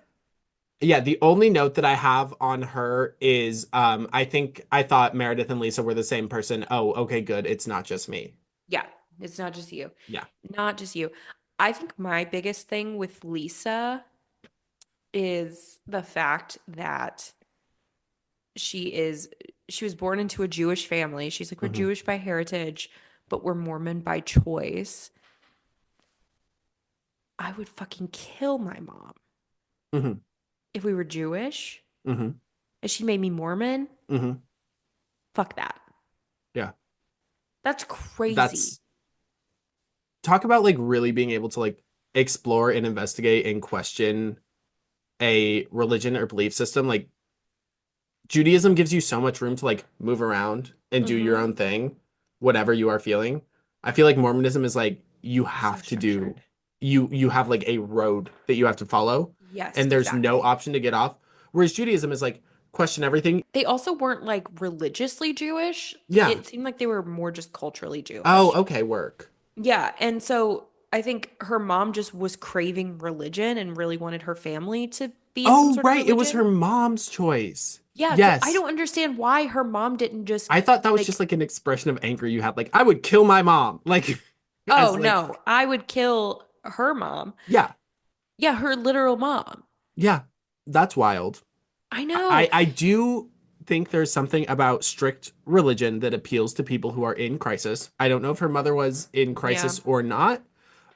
Yeah, the only note that I have on her is I think I thought Meredith and Lisa were the same person. Oh, okay, good. It's not just me. Yeah. It's not just you. Yeah. Not just you. I think my biggest thing with Lisa is the fact that she is she was born into a Jewish family. She's like, we're Hmm. Jewish by heritage, but we're Mormon by choice. I would fucking kill my mom Hmm. if we were Jewish Hmm. and she made me Mormon. Hmm. Fuck that. Yeah. That's crazy. That's talk about like really being able to like explore and investigate and question a religion or belief system. Like Judaism gives you so much room to like move around and do your Mm-hmm. own thing, whatever you are feeling. I feel like Mormonism is like you So have to do structured. you have like a road that you have to follow Yes, and there's no exactly. option to get off. Whereas Judaism is like question everything. They also weren't like religiously Jewish. Yeah. It seemed like they were more just culturally Oh, Jewish. okay, work. Yeah, and so I think her mom just was craving religion and really wanted her family to be in some Oh, sort of right. It was her religion. mom's choice. Yeah, so I Yes. don't understand why her mom didn't just I thought that was just like, like an expression of anger you had. Like, I would kill my mom. Like, oh as like, no, I would kill her mom. yeah, Yeah, her literal mom. yeah, that's wild. I I know. I do think there's something about strict religion that appeals to people who are in crisis. I don't know if her mother was in Yeah. crisis or not,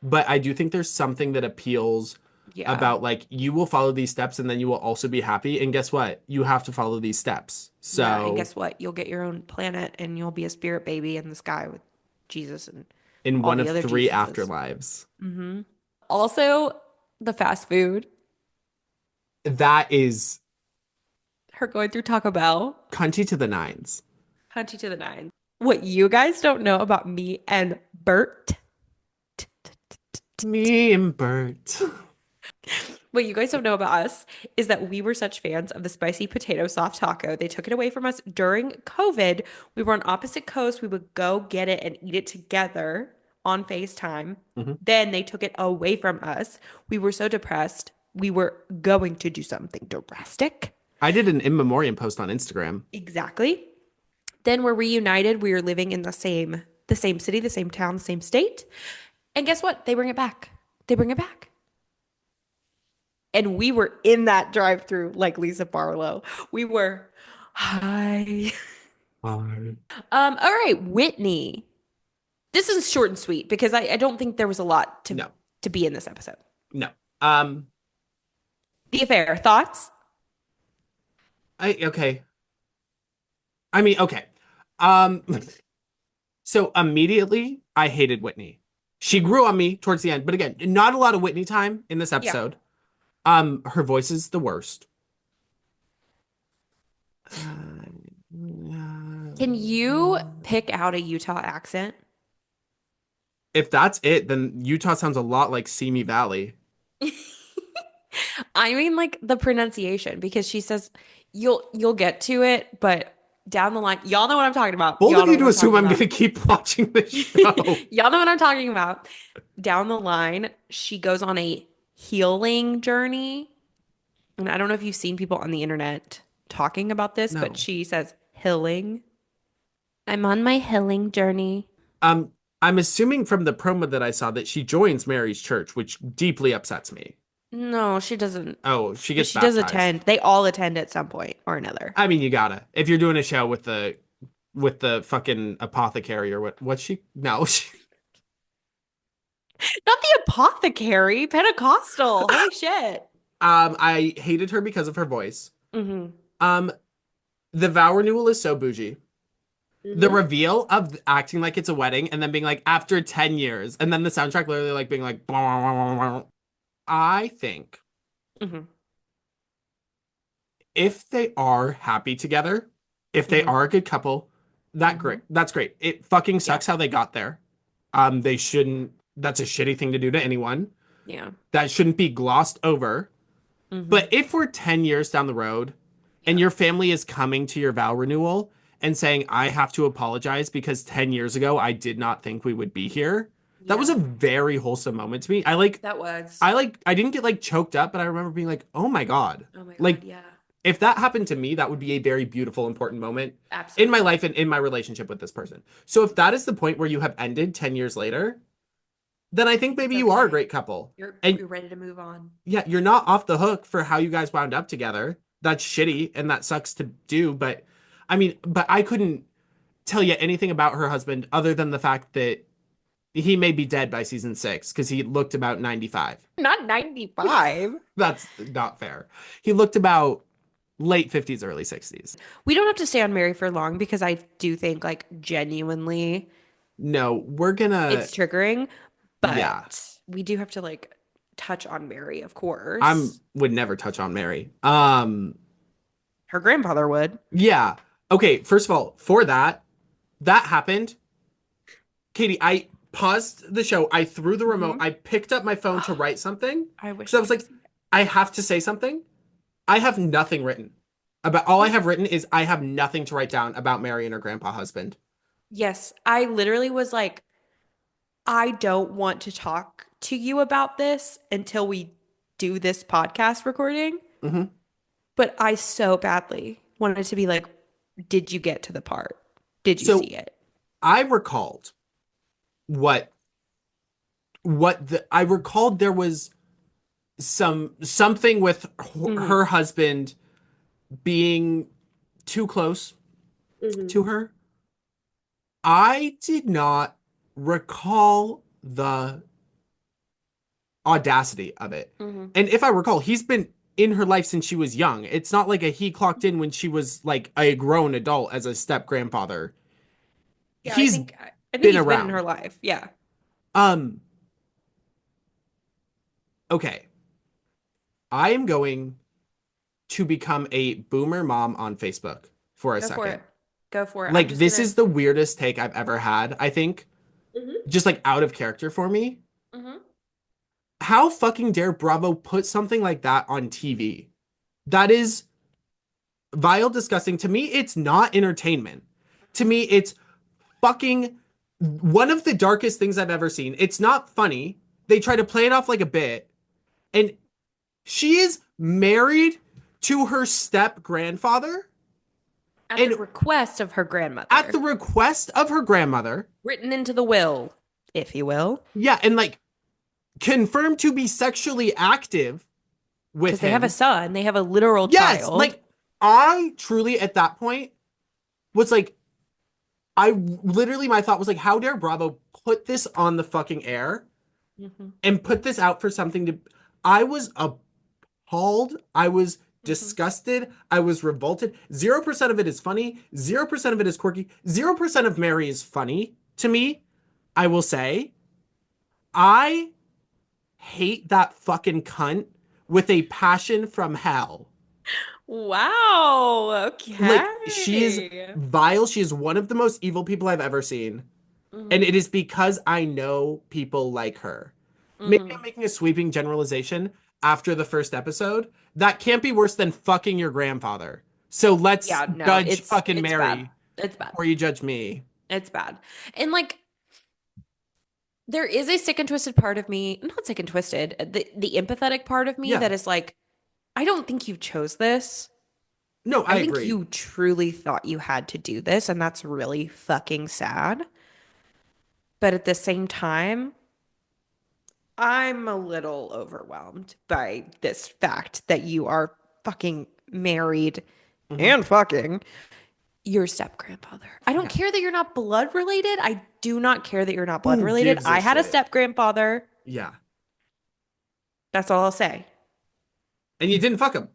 but I do think there's something that appeals Yeah. about like you will follow these steps and then you will also be happy. And guess what? You have to follow these steps. Yeah. And So guess what? You'll get your own planet and you'll be a spirit baby in the sky with Jesus and in all one the of other three Jesuses. afterlives, Also, the fast food, that is her going through Taco Bell, cunty to the nines. Hunchy to the nines. What you guys don't know about me and Bert, Me and Bert. what you guys don't know about us is that we were such fans of the spicy potato soft taco. They took it away from us during COVID. We were on opposite coasts. We would go get it and eat it together on FaceTime. Mhm. Then they took it away from us. We were so depressed. We were going to do something drastic. I did an in memoriam post on Instagram. Exactly. Then we're reunited. We are living in the same city, the same town, the same state. And guess what? They bring it back. They bring it back. And we were in that drive-through like Lisa Barlow. We were, hi. Bye. All right, Whitney. This is short and sweet because I don't think there was a lot No, to be in this episode. no. Um, The affair, thoughts? okay. I mean, okay. Um, so immediately I hated Whitney. She Hmm. grew on me towards the end, but again, not a lot of Whitney time in this Yeah. episode. Her voice is the worst. Can you pick out a Utah accent? If that's it, then Utah sounds a lot like Simi Valley. I mean like the pronunciation because she says you'll get to it, but down the line, y'all know what I'm talking about. Bold Y'all of know you what to I'm assume talking I'm about. gonna keep watching this show. Y'all know what I'm talking about. Down the line, she goes on a healing journey. And I don't know if you've seen people on the internet talking about this, but No. she says healing. I'm on my healing journey. Um, I'm assuming from the promo that I saw that she joins Mary's church, which deeply upsets me. No, she doesn't. Oh, she But gets she does baptized. attend. They all attend at some point or another. I mean, you gotta. If you're doing a show with the fucking apothecary or what's she? No. Not the apothecary, Pentecostal. Holy shit. I hated her because of her voice. Hmm. Um, the vow renewal is so bougie. The Hmm. reveal of acting like it's a wedding and then being like after 10 years and then the soundtrack literally like being like "Blah, blah, blah, blah, blah." I think Hmm. if they are happy together, if they Hmm. are a good couple, Hmm. that's great. It fucking Yeah. sucks how they got there. They shouldn't, that's a shitty thing to do to anyone. Yeah. That shouldn't be glossed over. Hmm. But if we're 10 years down the road and Yeah. your family is coming to your vow renewal and saying, I have to apologize because 10 years ago I did not think we would be here. That was Yeah. a very wholesome moment to me. That was. I didn't get like choked up, but I remember being like, oh my God. Oh my God. Like Yeah. if that happened to me, that would be a very beautiful, important moment in my Absolutely. life and in my relationship with this person. So if that is the point where you have ended 10 years later, then I think It's maybe you are a okay. great couple. You're And you're ready to move on. yeah, you're not off the hook for how you guys wound up together. That's shitty and that sucks to do, but I mean, but I couldn't tell you anything about her husband other than the fact that he may be dead by season 6 because he looked about 95. Not 95. That's not fair. He looked about late 50s, early 60s. We don't have to stay on Mary for long because I do think like genuinely No, we're gonna, it's triggering, yeah. but we do have to like touch on Mary, of I'm course. would never touch on Mary. Her grandfather would. Yeah. Okay, first of all, for that, that happened. Katie, I paused the show. I threw the remote. Hmm. I picked up my phone to write something I because wish I I was could have like, seen I have to say something. I have nothing written about all I it. have written is I have nothing to write down about Mary and her grandpa husband. Yes, I literally was like, I don't want to talk to you about this until we do this podcast recording, Hmm. but I so badly wanted to be like, did you get to the part? Did you see So it? I recalled what I recalled there was something with Hmm. her husband being too close Hmm. to her. I did not recall the audacity of it. Hmm. And if I recall, he's been in her life since she was young. It's not like he clocked in when she was like a grown adult as a step grandfather. Yeah, I He's think I think been he's been in her around. life. Yeah. Um, okay. I am going to become a boomer mom on Facebook for a Go for second. it. Go for it. I'm Like just this gonna. is the weirdest take I've ever had, I think. Hmm. Just like out of character for me. Hmm. How fucking dare Bravo put something like that on TV? That is vile, disgusting. To me, it's not entertainment. To me, it's fucking one of the darkest things I've ever seen. It's not funny. They try to play it off like a bit. And she is married to her step grandfather. At the And request of her at the grandmother, request of her grandmother, written into the will, if you will, yeah, and like confirmed to be sexually active with because they have a him. son, they have a literal Yes, child. like I truly at that point was like, I literally, my thought was like, how dare Bravo put this on the fucking air Hmm. and put this out for something to. I was appalled. I was Hmm. disgusted. I was revolted. 0% of it is funny. 0% of it is quirky. 0% of Mary is funny to me. I will say, I hate that fucking cunt with a passion from hell. Wow. Like, she is Okay. vile. She is one of the most evil people I've ever seen. And Hmm. it is because I know people like her. Maybe I'm Hmm. making a sweeping generalization after the first episode. That can't be worse than fucking your grandfather. So let's Yeah, no, judge fucking it's bad. Mary It's bad. before you judge me. It's bad. And like there is a sick and twisted part of me, not sick and twisted, the empathetic part of me Yeah. that is like, I don't think you chose this. No, I I think agree. you truly thought you had to do this, and that's really fucking sad. But at the same time, I'm a little overwhelmed by this fact that you are fucking married Hmm. and fucking your step grandfather. I don't Yeah. care that you're not blood related. I do not care that you're not blood Who related. gives a I had a shit? step grandfather. Yeah. That's all I'll say. And you didn't fuck him.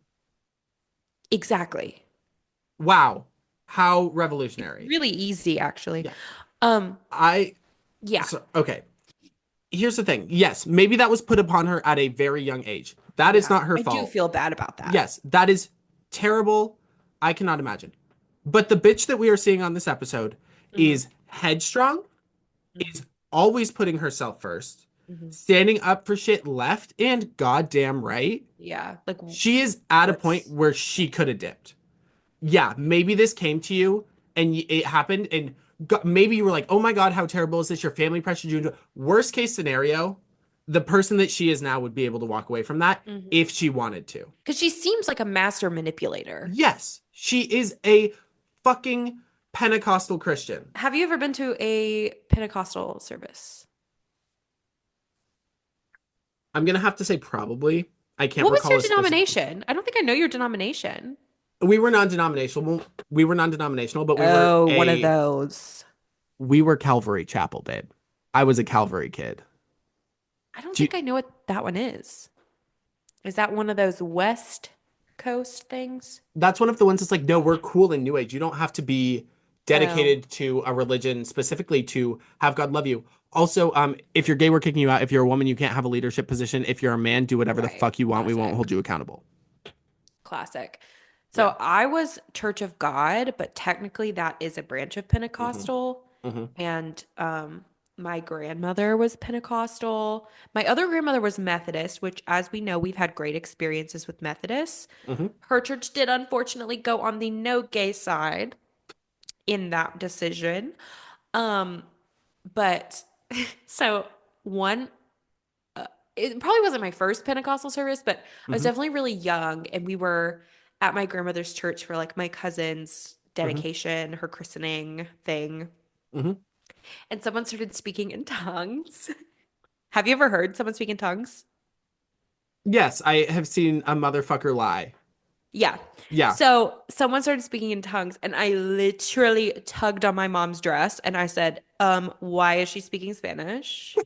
Exactly. Wow. How revolutionary. Really easy, actually. Yeah. Um, I, yeah, so, okay. Here's the thing. Yes, maybe that was put upon her at a very young age. That is yeah. not her I do fault. feel bad about that. Yes, that is terrible. I cannot imagine. But the bitch that we are seeing on this episode Hmm. is headstrong, Hmm. is always putting herself first, Hmm. standing up for shit left and goddamn right. Yeah, like She is at a point what's where she could have dipped. Yeah, maybe this came to you and it happened, and maybe you were like, oh my God, how terrible is this? Your family pressured you into. Worst case scenario, the person that she is now would be able to walk away from that because if she wanted to. she seems like a master manipulator. Yes, she is a fucking Pentecostal Christian. Have you ever been to a Pentecostal service? I'm gonna have to say probably. I can't What was your recall a specific. denomination? I don't think I know your denomination. We were non-denominational. We were non-denominational, but Oh, one of those. we were Calvary Chapel, babe. I was a Calvary kid. I don't Do you, think I know what that one is. Is that one of those West Coast things? that's one of the ones that's like, no, we're cool in New Age. You don't have to be Oh, dedicated to a religion specifically to have God love you. Also, if you're gay, we're kicking you out. If you're a woman, you can't have a leadership position. If you're a man, do whatever the right. fuck you want. We won't Classic. hold you accountable. Classic. Yeah. So I was Church of God, but technically that is a branch of Hmm. Pentecostal. Hmm. And my grandmother was Pentecostal. My other grandmother was Methodist, which, as we know, we've had great experiences with Methodists. Hmm. Her church did unfortunately go on the no gay side in that decision. Um, but so one it probably wasn't my first Pentecostal service, but I was Hmm. definitely really young and we were at my grandmother's church for like my cousin's Hmm. dedication, her christening thing, Hmm. and someone started speaking in tongues. Have you ever heard someone speak in tongues? Yes, I have seen a motherfucker lie. Yeah. Yeah. So someone started speaking in tongues and I literally tugged on my mom's dress and I said, why is she speaking Spanish?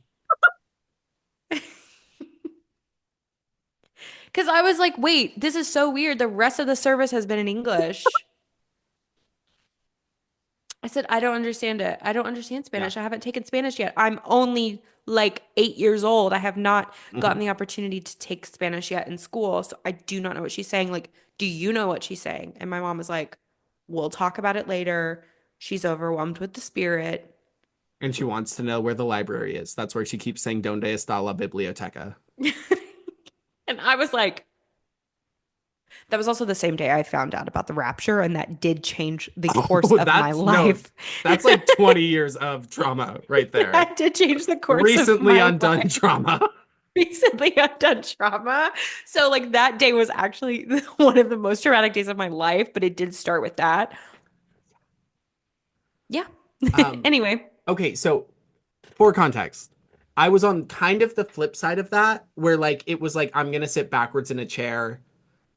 Because I was like, wait, this is so weird. The rest of the service has been in English. I said, I don't understand it. I don't understand Yeah. Spanish. I haven't taken Spanish yet. I'm only like 8 years old. I have not gotten Mhm. the opportunity to take Spanish yet in school. So I do not know what she's saying. Like, do you know what she's saying? And my mom was like, we'll talk about it later. She's overwhelmed with the spirit. And she wants to know where the library is. That's where she keeps saying "Donde está la biblioteca?" And I was like, that was also the same day I found out about the rapture, and that did change the course Oh, of my that's no, life. that's like 20 years of trauma right there. That did change the course of Recently my undone life. trauma. Recently undone trauma. So, like, that day was actually one of the most traumatic days of my life, but it did start with that. Yeah. Um, Anyway. okay, so for context, I was on kind of the flip side of that, where like it was like I'm gonna sit backwards in a chair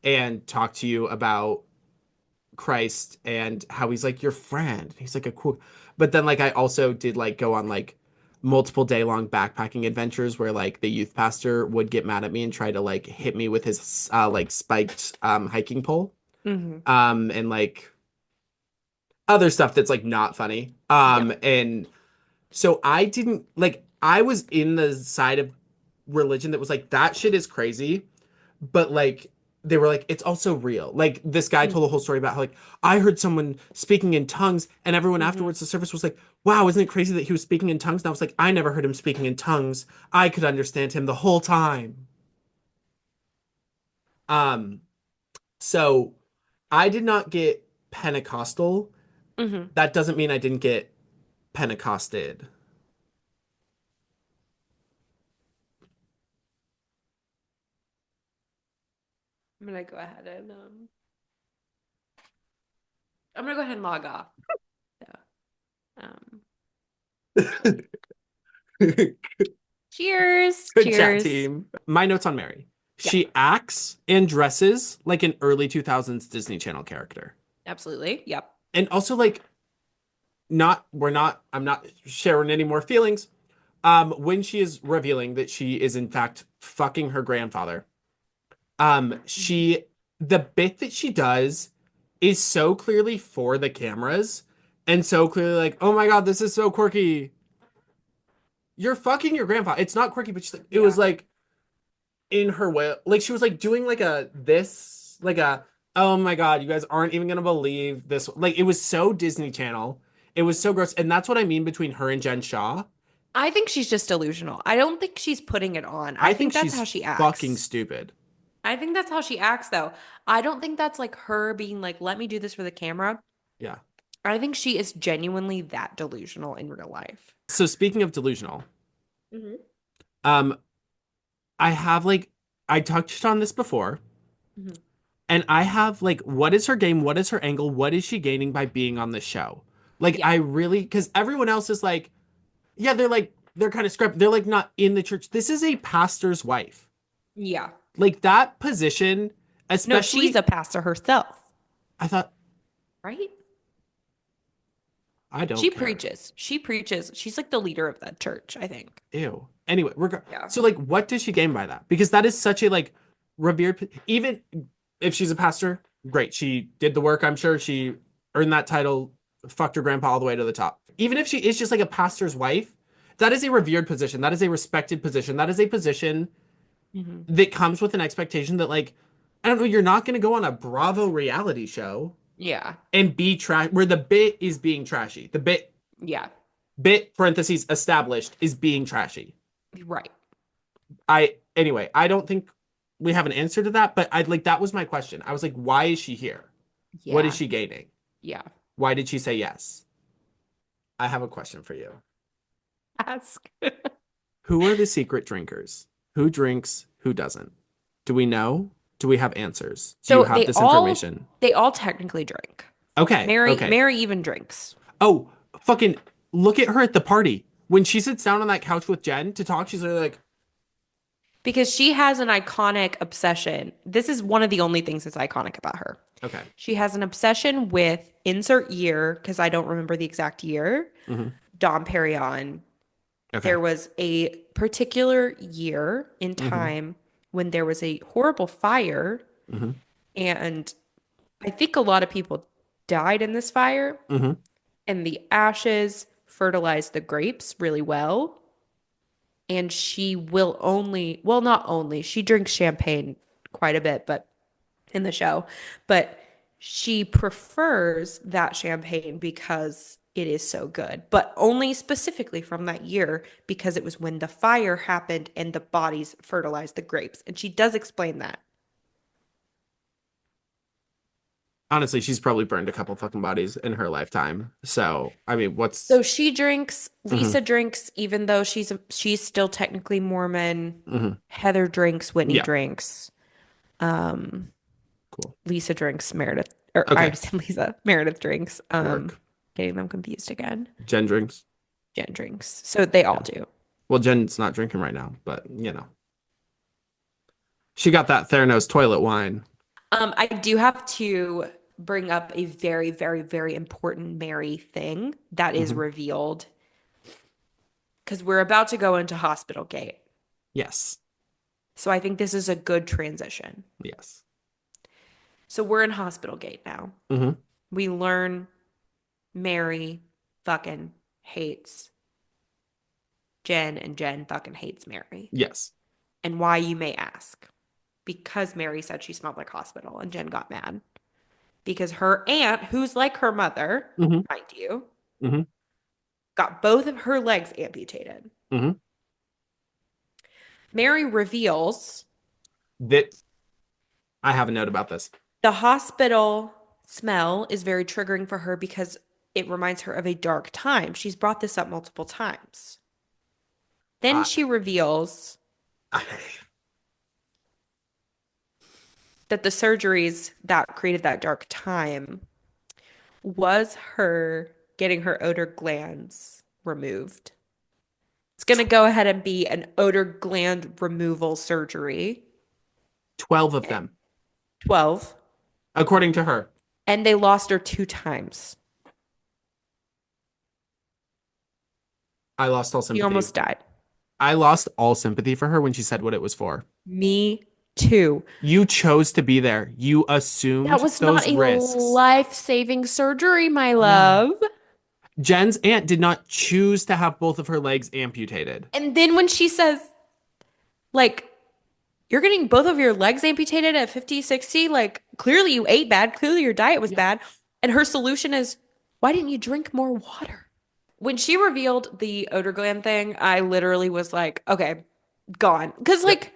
and talk to you about Christ and how he's like your friend. He's like a cool, but then like I also did like go on like multiple day long backpacking adventures where like the youth pastor would get mad at me and try to like hit me with his like spiked hiking pole Hmm. and like other stuff that's like not funny. Yep. And so I didn't like I was in the side of religion that was like that shit is crazy, but like they were like it's also real. Like this guy told a whole story about how like I heard someone speaking in tongues and everyone Hmm. afterwards the service was like, "Wow, isn't it crazy that he was speaking in tongues?" And I was like, "I never heard him speaking in tongues. I could understand him the whole time." Um so I did not get Pentecostal. Hmm. That doesn't mean I didn't get Pentecosted. I'm gonna go ahead and I'm gonna go ahead and log off. So, um, cheers. Good chat, Cheers. team. My notes on Mary. Yeah, She acts and dresses like an early 2000s Disney Channel character. absolutely. Yep. And also like I'm not sharing any more feelings. When she is revealing that she is in fact fucking her grandfather. Mhm. She the bit that she does is so clearly for the cameras and so clearly like, "Oh my God, this is so quirky. You're fucking your grandpa." It's not quirky, but she's like, it was Yeah. like in her way like she was like doing like a this like a oh my god you guys aren't even gonna believe this like it was so Disney Channel, it was so gross, and that's what I mean between her and Jen Shaw. I think she's just delusional. I don't think she's putting it on. I I think think that's she's how she fucking acts. stupid. I think that's how she acts, though. I don't think that's like her being like, let me do this for the camera. Yeah, I think she is genuinely that delusional in real life. so speaking of delusional, Hmm. um I have like I touched on this before, Hmm. and I have like what is her game, what is her angle, what is she gaining by being on the show? Like Yeah. I really because everyone else is like, they're kind of scrap. They're like not in the church. This is a pastor's wife. Yeah. Like that position, No, she's especially a pastor herself, I thought right? I don't She care. preaches. She preaches. She's like the leader of that church, I think. Ew. Anyway, Yeah. so like what does she gain by that? Because that is such a like revered even if she's a pastor, great. She did the work, I'm sure she earned that title, fucked her grandpa all the way to the top. Even if she is just like a pastor's wife, that is a revered position. That is a respected position. That is a position Hmm. that comes with an expectation that like I don't know, you're not going to go on a Bravo reality show Yeah. and be trash where the bit is being trashy. The Yeah. bit parentheses established is being trashy. Right. I anyway, I don't think we have an answer to that, but I like that was my question. I was like, why is she here? What is Yeah. she gaining? Yeah. Why did she say yes? I have a question for you. Ask. Who are the secret drinkers? Who drinks? Who doesn't? Do we know? Do we have answers? Do you So have this information? they all technically drink. Okay, okay. Mary even drinks. Oh, fucking look at her at the party. When she sits down on that couch with Jen to talk, she's literally like, Because she has an iconic obsession. This is one of the only things that's iconic about her. okay. She has an obsession with insert year, because I don't remember the exact year, Hmm. Dom Perignon. Okay. There was a particular year in Hmm. time when there was a horrible fire, Hmm. and I think a lot of people died in this fire, Hmm. and the ashes fertilized the grapes really well. And she will only, well, not only, she drinks champagne quite a bit, but in the show, but she prefers that champagne because it is so good, but only specifically from that year because it was when the fire happened and the bodies fertilized the grapes. And she does explain that. Honestly, she's probably burned a couple fucking bodies in her lifetime. So, I mean, what's So she drinks, hmm Lisa drinks, even though she's still technically Mormon. hmm Heather drinks, Whitney Yeah, drinks. Um, cool. Lisa drinks, Meredith, or I Okay, just said Lisa, Meredith drinks. work. Getting them confused again. Jen drinks. Jen drinks. So they all Yeah. do. Well, Jen's not drinking right now, but she got that Theranos toilet wine. I do have to bring up a very, very, very important Mary thing that is Hmm. revealed because we're about to go into Hospital Gate. Yes. So I think this is a good transition. Yes. So we're in Hospital Gate now. Hmm. We learn Mary fucking hates Jen and Jen fucking hates Mary. Yes. And why, you may ask? Because Mary said she smelled like hospital and Jen got mad. Because her aunt, who's like her mother, Hmm. mind you, Hmm. got both of her legs amputated. Hmm. Mary reveals That I have a note about this. the hospital smell is very triggering for her because it reminds her of a dark time. She's brought this up multiple times. Then I, she reveals I, that the surgeries that created that dark time was her getting her odor glands removed. It's going to go ahead and be an odor gland removal surgery. 12 of them, 12. according to her. And they lost her 2 times. I lost all She sympathy. almost died. I lost all sympathy for her when she said what it was for. Me too. You chose to be there. You That assumed was not those a risks. life-saving surgery, my No. love. Jen's aunt did not choose to have both of her legs amputated. And then when she says, like, you're getting both of your legs amputated at 50, 60, like, clearly you ate bad. Clearly your diet was Yeah. bad. And her solution is, why didn't you drink more water? When she revealed the odor gland thing, I literally was like, okay, gone. Because, Yep. like,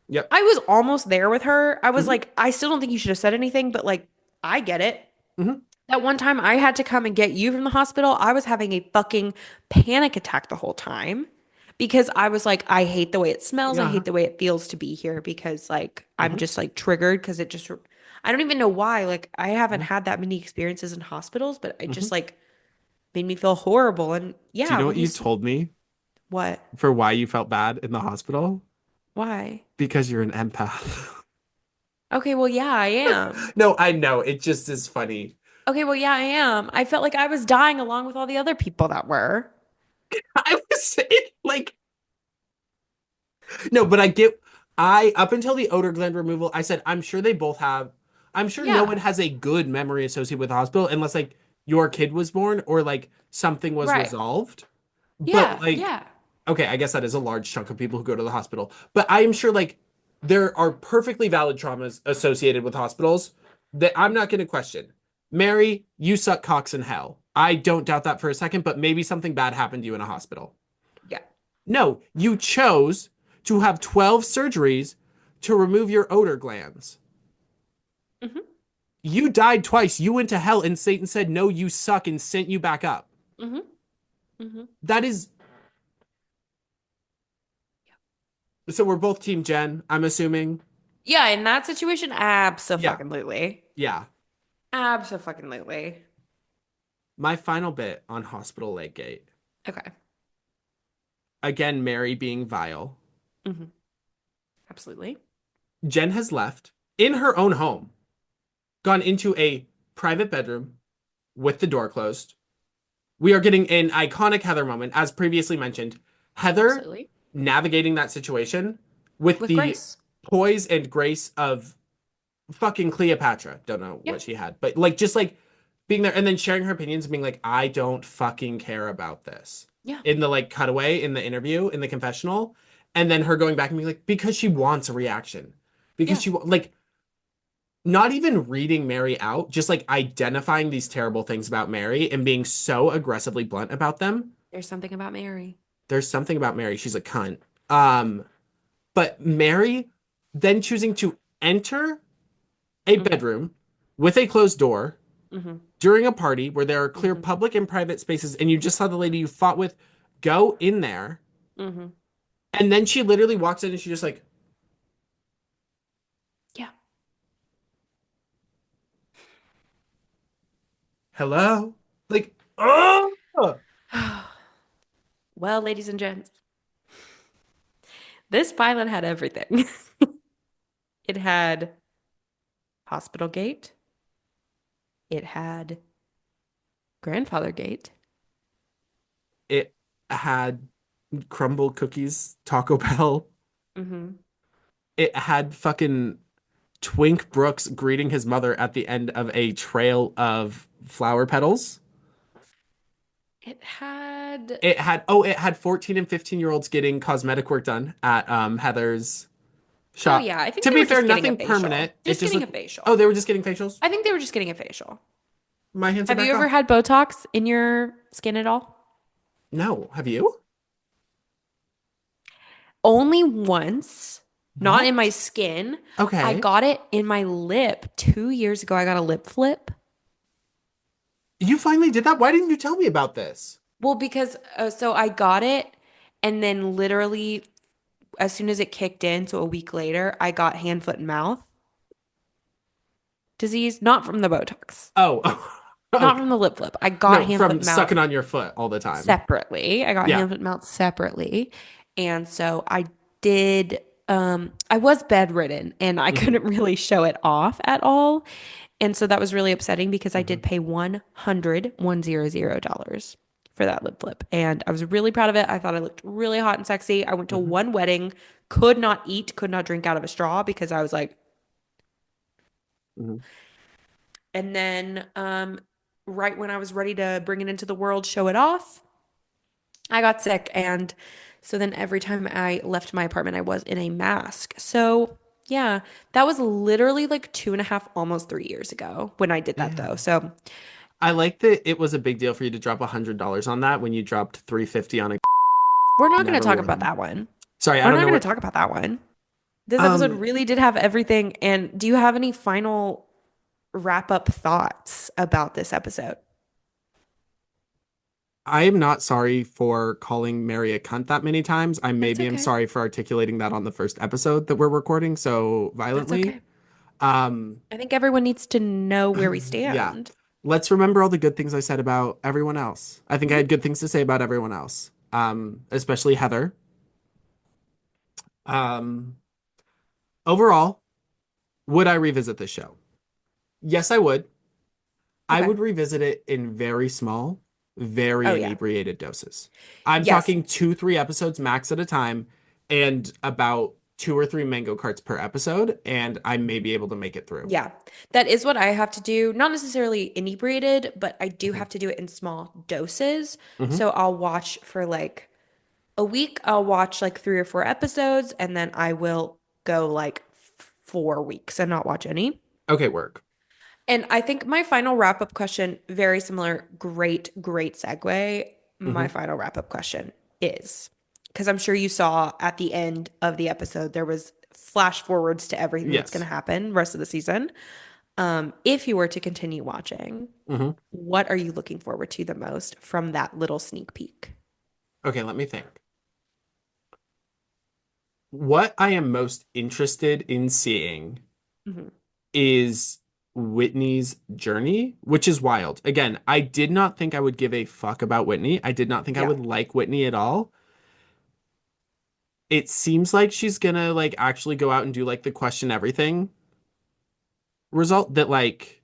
Yep. I was almost there with her. I was Hmm. like, I still don't think you should have said anything, but like, I get it. Hmm. That one time I had to come and get you from the hospital, I was having a fucking panic attack the whole time because I was like, I hate the way it smells. I Yeah. hate the way it feels to be here because like I'm Hmm. just like triggered because it just, I don't even know why. Like, I haven't Hmm. had that many experiences in hospitals, but it Hmm. just like made me feel horrible. And Do you yeah, know when what you, you told me what? for why you felt bad in the hospital? Why? Because you're an empath. Okay, well, yeah, I am. No, I know. It just is funny. Okay, well, yeah, I am. I felt like I was dying along with all the other people that were. I was saying, like, no, but up until the odor gland removal, I said, I'm sure they both have, I'm sure no one Yeah, has a good memory associated with the hospital unless, like, your kid was born or, like, something was right. resolved. But, Yeah, like, yeah. okay, I guess that is a large chunk of people who go to the hospital. But I am sure, like, there are perfectly valid traumas associated with hospitals that I'm not going to question. Mary, you suck cocks in hell. I don't doubt that for a second, but maybe something bad happened to you in a hospital. Yeah. No, you chose to have 12 surgeries to remove your odor glands. Hmm. You died twice. You went to hell, and Satan said, no, you suck, and sent you back up. Hmm. Hmm. That is. So we're both Team Jen, I'm assuming. Yeah, in that situation, Yeah. abso-fucking-lutely. Yeah. Abso-fucking-lutely. My final bit on Hospital Lake Gate. Okay. Again, Mary being vile. Hmm. Absolutely. Jen has left in her own home, gone into a private bedroom with the door closed. We are getting an iconic Heather moment, as previously mentioned. Heather Absolutely. navigating that situation with With the grace. poise and grace of fucking Cleopatra. Don't know Yeah. what she had, but like just like being there and then sharing her opinions and being like, I don't fucking care about this. Yeah. In the like cutaway in the interview in the confessional, and then her going back and being like, because she wants a reaction, because Yeah. she like not even reading Mary out, just like identifying these terrible things about Mary and being so aggressively blunt about them. There's something about Mary. There's something about Mary. She's a cunt. Um, but Mary then choosing to enter a Mm-hmm. bedroom with a closed door Mm-hmm. during a party where there are clear Mm-hmm. public and private spaces, and you just saw the lady you fought with go in there, Mm-hmm. and then she literally walks in and she just like, Yeah. hello? Like, oh! Well, ladies and gents, this pilot had everything. It had Hospital Gate. It had Grandfather Gate. It had crumble cookies, Taco Bell. Mm-hmm. It had fucking Twink Brooks greeting his mother at the end of a trail of flower petals. It had, It had 14 and 15-year-olds getting cosmetic work done at Heather's oh shop. yeah, I think To they be were fair, just getting a nothing facial. permanent. It Just just getting a looked. Oh, facial. they were just getting facials. I think they were just getting a facial. My hands are Have you back ever off. had Botox in your skin at all? No, have you? Only once, not in my What? skin. I Okay. got it in my lip 2 years ago. I got a lip flip. You finally did that? Why didn't you tell me about this? Well, because so I got it, and then literally as soon as it kicked in, so a week later, I got hand, foot, and mouth disease, not from the Botox, Oh, not from okay. the lip flip. I got No, hand, foot, from and sucking mouth on your foot all the time. separately. I got Yeah. hand, foot, and mouth separately. And so I did, I was bedridden and I Hmm. couldn't really show it off at all. And so that was really upsetting because I Hmm. did pay $100 for that lip flip. And I was really proud of it. I thought I looked really hot and sexy. I went to Hmm. one wedding, could not eat, could not drink out of a straw because I was like, Hmm. and then right when I was ready to bring it into the world, show it off, I got sick. And so then every time I left my apartment, I was in a mask. So yeah, that was literally like 2.5, almost 3 years ago when I did that though. Damn. So I like that it was a big deal for you to drop $100 on that when you dropped 350 on a we're not going to never talk worn about them. that one. Sorry, I We're don't not know going what. to talk about that one. This episode Um, really did have everything. And do you have any final wrap up thoughts about this episode? I am not sorry for calling Mary a cunt that many times. I That's maybe am okay. sorry for articulating that on the first episode that we're recording so That's violently. okay. Um, I think everyone needs to know where we yeah. stand. Let's remember all the good things I said about everyone else. I think I Mhm. had good things to say about everyone else. Especially Heather. Um, Overall, would I revisit this show? Yes, I would. I Okay. would revisit it in very small, very Oh, yeah. inebriated doses. I'm Yes. talking 2, 3 episodes max at a time and about 2 or 3 mango carts per episode, and I may be able to make it through. Yeah. That is what I have to do. Not necessarily inebriated, but I do Hmm. have to do it in small doses. Hmm. So I'll watch for like a week, I'll watch like 3 or 4 episodes, and then I will go like 4 weeks and not watch any. Okay, work. And I think my final wrap up question, very similar, great, great segue. My Hmm. final wrap up question is because I'm sure you saw at the end of the episode, there was flash forwards to everything that's going to Yes. happen rest of the season. If you were to continue watching, Hmm. what are you looking forward to the most from that little sneak peek? Okay, let me think. What I am most interested in seeing Mhm. is Whitney's journey, which is wild. Again, I did not think I would give a fuck about Whitney. I did not think I Yeah. would like Whitney at all. It seems like she's gonna like actually go out and do like the question everything result that like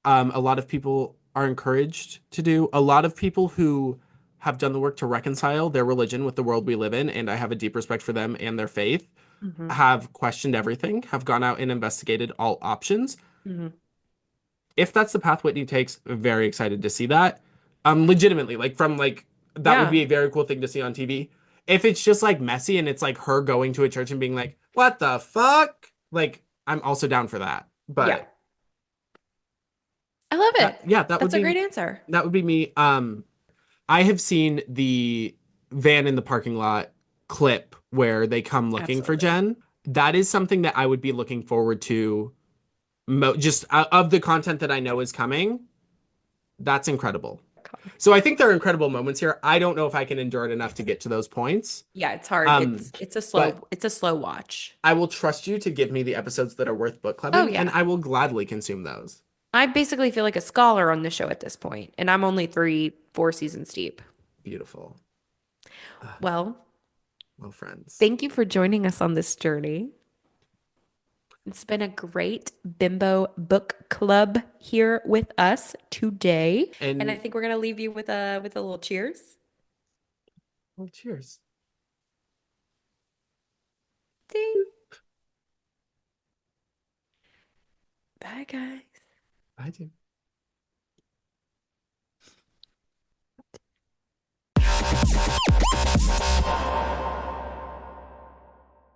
a lot of people are encouraged to do. A lot of people who have done the work to reconcile their religion with the world we live in, and I have a deep respect for them and their faith, Hmm. have questioned everything, have gone out and investigated all options. Hmm. If that's the path Whitney takes, very excited to see that. Legitimately, like from like that would Yeah. be a very cool thing to see on TV. If it's just like messy and it's like her going to a church and being like, "What the fuck?" Like I'm also down for that. Yeah. But I love it. that yeah, that would That's a be great answer. me. I have seen the van in the parking lot clip where they come looking for Absolutely. Jen. That is something that I would be looking forward to just of the content that I know is coming. That's incredible. So I think there are incredible moments here. I don't know if I can endure it enough to get to those points. Yeah, it's hard. Um, but It's a slow watch. I will trust you to give me the episodes that are worth book Oh clubbing, and yeah. I will gladly consume those. I basically feel like a scholar on the show at this point, and I'm only three, 4 seasons deep. Beautiful. Well, Well, friends. thank you for joining us on this journey. It's been a great Bimbo book club here with us today, and I And think we're gonna leave you with a little cheers. well, cheers. Ding. Bye, guys. I do.